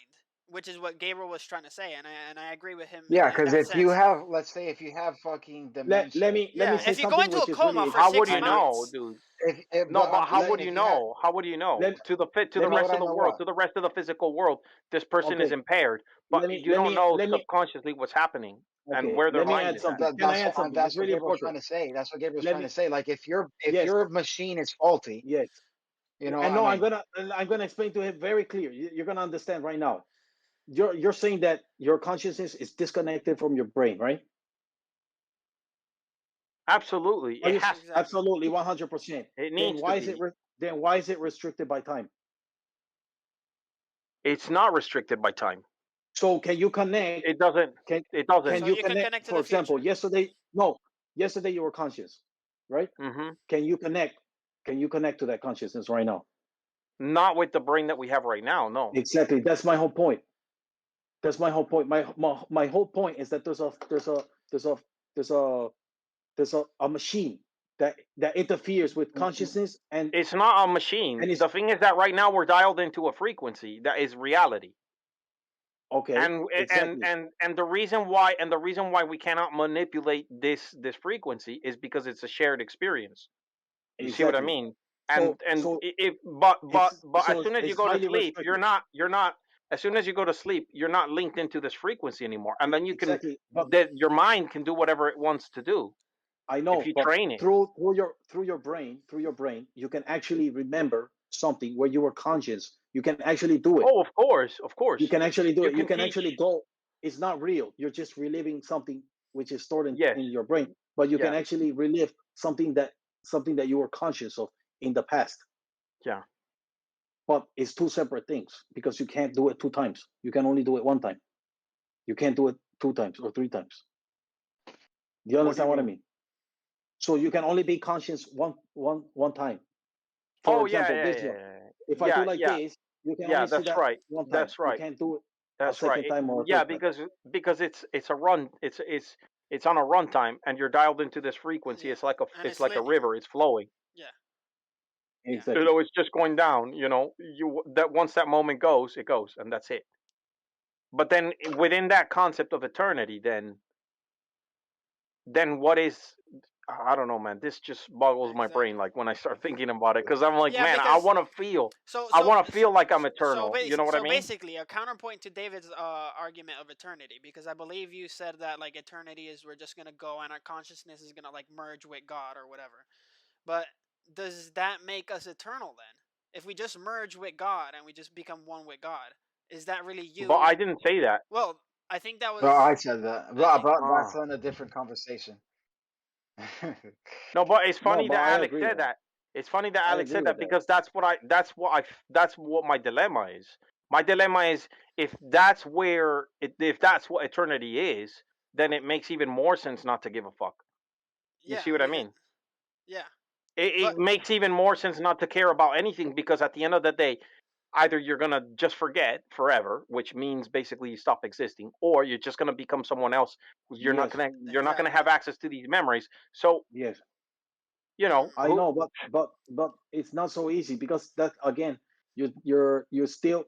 which is what Gabriel was trying to say, and I agree with him Yeah, in because that if you sense. have, let's say, if you have fucking let dementia, me Yeah, say if you go something into a which is coma really for How would 6 you know, months, dude? No, but but I'm how just would saying, you if you have, know? How would you know? let, To the let how me rest would of I the know world, what? to the rest of the physical world, this person is okay. impaired, but you don't know Let me subconsciously what's happening and okay. where their Let me mind add is at. something. Can I add something? It's That's what really Gabriel's important. trying to say. That's what Gabriel's Let trying me to say. Like if yes, your machine is faulty, yes. you know, And I no, mean, I'm gonna explain to him very clear. You're gonna understand right now. You're saying that your consciousness is disconnected from your brain, right? Absolutely, Are it you has. exactly. absolutely 100%? It Then needs to why is it be. then why is it restricted by time? It's not restricted by time. So can you connect? It doesn't. Can It doesn't. So you you can connect? connect to For the example, future. yesterday, no, yesterday you were conscious, right? Hmm. Can you connect? Can you connect to that consciousness right now? Not with the brain that we have right now. No. Exactly. That's my whole point. That's my whole point. My whole point is that there's a there's a a machine that interferes with consciousness It's not a machine. and it's The thing is that right now we're dialed into a frequency that is reality. okay, exactly. And the reason why we cannot manipulate this frequency is because it's a shared experience. You see what I Exactly. mean? So And so if but as soon as you it's go to highly sleep, restricted. you're not as soon as you go to sleep, you're not linked into this frequency anymore. And then you can Exactly. But that your mind can do whatever it wants to do I if know, you but train it. through your brain, you can actually remember something where you were conscious. You can actually do it. Oh, of course, of You course. can actually do You it. You can can teach. actually go. It's not real. You're just reliving something which is stored Yes. in your brain. But you can Yeah. actually relive something that you were conscious of in the past. Yeah. But it's two separate things because you can't do it two times. You can only do it one time. You can't do it two times or three times. Do you What do you understand what I mean? mean? So you can only be conscious one time. For Oh, yeah, example, yeah, this yeah, one. yeah, If I do yeah, like yeah, this, you can yeah. only see That's that right. one time. That's You right. can't do it a That's right. second time or a Yeah, third time. because it's a run. It's on a runtime, and you're dialed into this frequency. Yeah, and It's it's like a linear. river. It's flowing. Yeah, yeah, Exactly. It's just going down. You that once that moment goes, it goes, and that's it. But then within that concept of eternity, then what is? I don't know, man. This just boggles my brain. exactly. Like when I start thinking about it, because I'm like, Yeah, man, because so I so want to feel like I'm eternal. You know what I mean? basically a counterpoint to David's argument of eternity, because I believe you said that like eternity is we're just gonna go and our consciousness is gonna like merge with God or whatever. But does that make us eternal then? If we just merge with God and we just become one with God, is that really But you? I didn't say that. Well, I think that well, I was. said that, I think. but that's Ah. on a different conversation. No, but it's No, funny but that I Alex agree said with that. that. It's funny that I Alex agree said with that that. because that's what my dilemma is. My dilemma is if that's what eternity is, then it makes even more sense not to give a fuck. You Yeah, see what I because mean? yeah, It but makes even more sense not to care about anything because at the end of the day, either you're gonna just forget forever, which means basically you stop existing, or you're just gonna become someone else. Yes, You're not gonna exactly. have access to these memories. So yes. I Mm. know, but it's not so easy because that again, you're still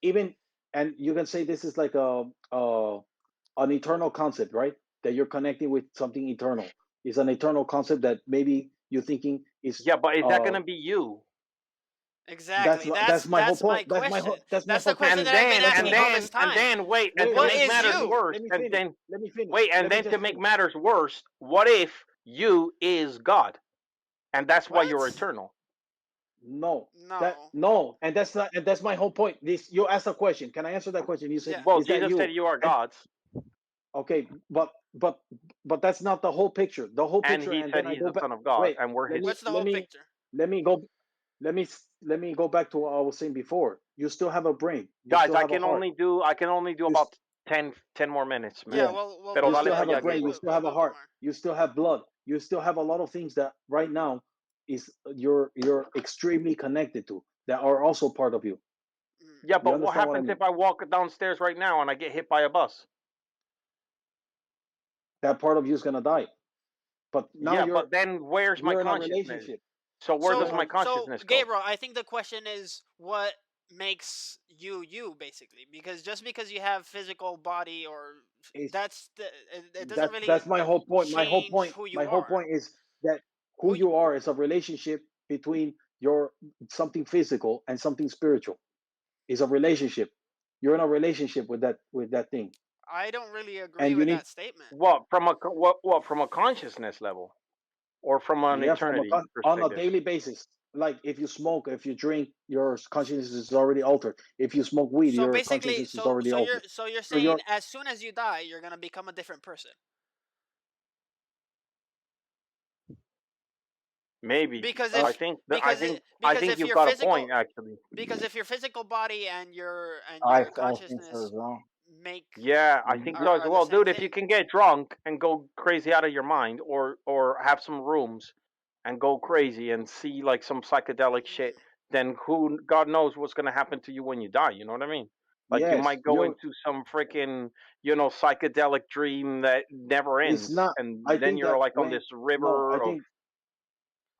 even, and you can say this is like a an eternal concept, right? That you're connecting with something eternal. It's an eternal concept that maybe you're thinking is yeah, but is that uh gonna be you? Exactly. that's my whole That's my point. question. That's my That's the whole point. question that I've been asking all this And time. then wait, and Wait, to What wait. make is matters you? worse, Let me and finish. then Let me finish. wait, and Let me then to just make finish. matters worse, what if you is God, and that's why you're What? eternal? No, that No. no, and that's not, and that's my whole point. This you asked a question. Can I answer that question? You say, Yeah. Well, is that Jesus said you? you are And God's, okay, but that's not the whole picture. The whole and picture, He and said then I He's go the back. Son of God, Wait, and we're let His. me What's the whole picture? let me go let me go back to what I was saying before. You still have a brain. You Guys, still have a heart. I can only do You s- about 10 more minutes, Yeah. man. yeah. We'll Pero You go a dale still bit. para have a allá, brain. You Gabriel. still have a We'll go heart. more. You still have blood. You still have a lot of things that right now is you're extremely connected to that are also part of you. Mm. Yeah, You but what understand what I happens mean? if I walk downstairs right now and I get hit by a bus? That part of you is gonna die. But now Yeah, but then where's my you're in a consciousness? relationship. So where does my So consciousness go? Gabriel, I think the question is what makes you you basically, because just because you have physical body or It's that's it doesn't that's really that's my whole point. change who you My whole are. point is that who Who you are is a relationship between your something physical and something spiritual. Is a relationship. You're in a relationship with that thing, I don't really agree and you with need, that statement. What from a consciousness level or from an yeah, eternity on a perspective? daily basis. Like if you smoke, if you drink, your consciousness is already altered. If you smoke weed, So your basically, consciousness is already altered. so you're So you're saying as soon as you die, you're gonna become a different person. Maybe. Because uh, I because think if you've your got a physical point actually. because if your physical body and I your I think so consciousness as well. make Yeah, I think so as are the well, same dude. If you thing. can get drunk and go crazy out of your mind, or have some rooms and go crazy and see like some psychedelic shit, then who God knows what's gonna happen to you when you die. You know what I mean? Like you yes, might go you're. into some freaking psychedelic dream that never It's ends, not. and I then think you're that like on when this no, river of.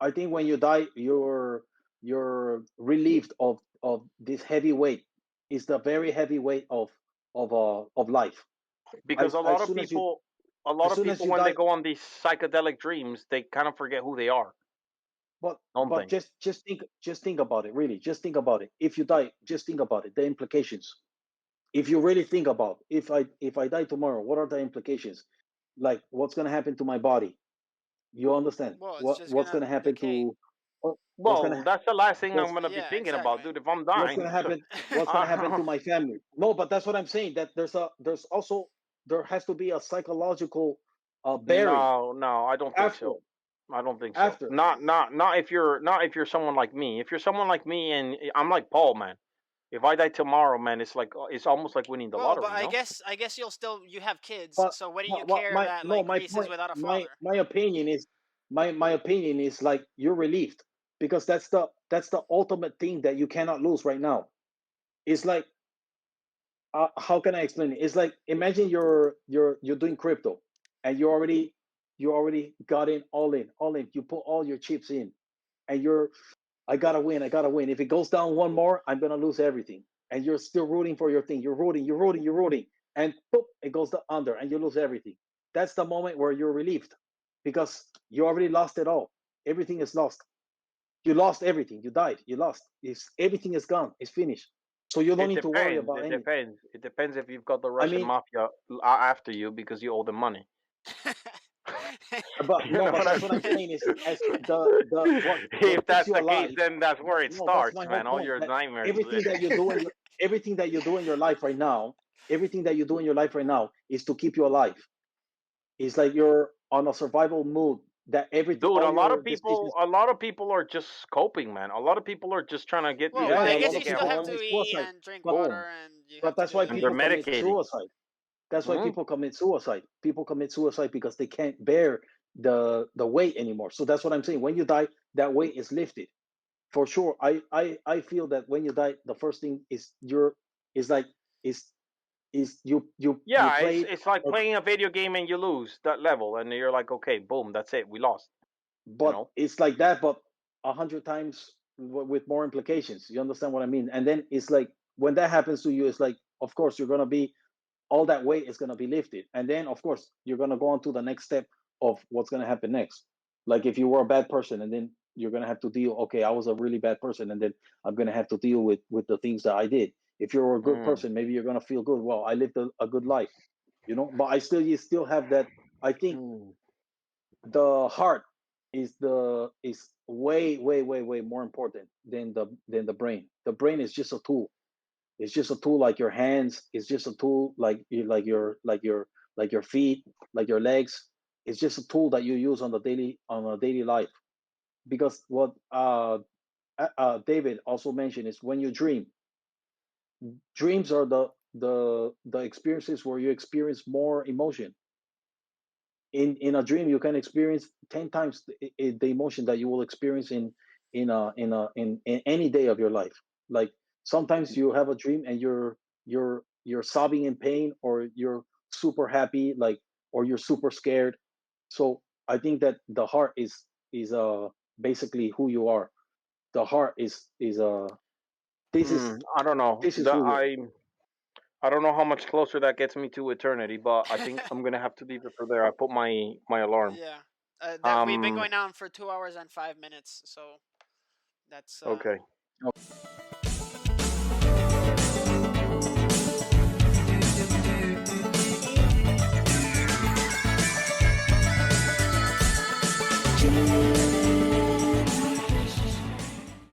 I think when you die, you're relieved of this heavy weight. It's the very heavy weight of life. Because As soon as you a lot as of soon as people you when they die, go on these psychedelic dreams, they kind of forget who they are, don't but they? just think about it. Really, just think about it. If you die, just think about it. The implications. If you really think about, if I die tomorrow, what are the implications? Like what's gonna happen to my body? You understand Well, it's just what's gonna gonna happen decay. to what's Well, gonna that's the last thing I'm what's gonna be Yeah, thinking about, exactly. dude. If I'm what's dying, gonna happen what's gonna happen to my family? No, but that's what I'm saying. That there's also there has to be a psychological bearing no, no, I don't think after so. I don't think so. after. Not if you're someone like me. If you're someone like me, and I'm like Paul, man. If I die tomorrow, man, it's like it's almost like winning the Well, but lottery, you know? I guess you have kids, But so what do you what care my that no like my Greece is point without a father? my opinion is my opinion is like you're relieved because that's the ultimate thing that you cannot lose right now. It's like how can I explain it? It's like imagine you're doing crypto and you already got in all in. You put all your chips in and you're I gotta win. If it goes down one more, I'm gonna lose everything. And you're still rooting for your thing. You're rooting, and boop, it goes under, and you lose everything. That's the moment where you're relieved because you already lost it all. Everything is lost. You lost everything. You died. You lost. Everything is gone. It's finished. So you don't It need to worry depends. about It anything. depends. It depends if you've got the I Russian mean, mafia after you because you owe them money. but You no, know but what I that's what I'm mean? saying is as what If keeps that's you the case, alive. then that's where it No, that's starts, my whole man. All point. your That nightmares. everything that you do in your everything that you do in your life right now, everything that you do in your life right now is to keep you alive. It's like you're on a survival mood that everything Dude, all your decisions. a lot of people are just coping, man. A lot of people are just trying to get Well, to but Yeah, I a say guess lot they you of get still people have home, commit to eat suicide, and drink but boom, water, and you have but to that's do why and your they're people things. commit medicating. suicide. That's why Hmm. people commit suicide. People commit suicide because they can't bear the weight anymore. So that's what I'm saying. When you die, that weight is lifted for sure. I feel that when you die, the first thing is is like is you Yeah, played it's like or playing a video game and you lose that level, and you're like, okay, boom, that's it, we lost. You but know? it's like that, but 100 times with more implications. You understand what I mean? And then it's like when that happens to you, it's like of course you're gonna be all that weight is gonna be lifted, and then of course you're gonna go on to the next step of what's gonna happen next. Like if you were a bad person, and then you're gonna have to deal. Okay, I was a really bad person, and then I'm gonna have to deal with the things that I did. If you're a good Mm. person, maybe you're gonna feel good. Well, I lived a good life, But I still you still have that. I think Mm. the heart is way more important than the brain. The brain is just a tool. It's just a tool like your hands. It's just a tool like your feet, like your legs. It's just a tool that you use on a daily life. Because what David also mentioned is when you dream. Dreams are the experiences where you experience more emotion. In a dream you can experience 10 times the emotion that you will experience in any day of your life. Like sometimes you have a dream and you're sobbing in pain, or you're super happy, like, or you're super scared. So I think that the heart is basically who you are. The heart is this is I don't know. this is who you are. I don't know how much closer that gets me to eternity, but I think I'm gonna have to leave it for there. I put my alarm. Yeah. That we've been Um. going on for 2 hours and 5 minutes, so that's Okay.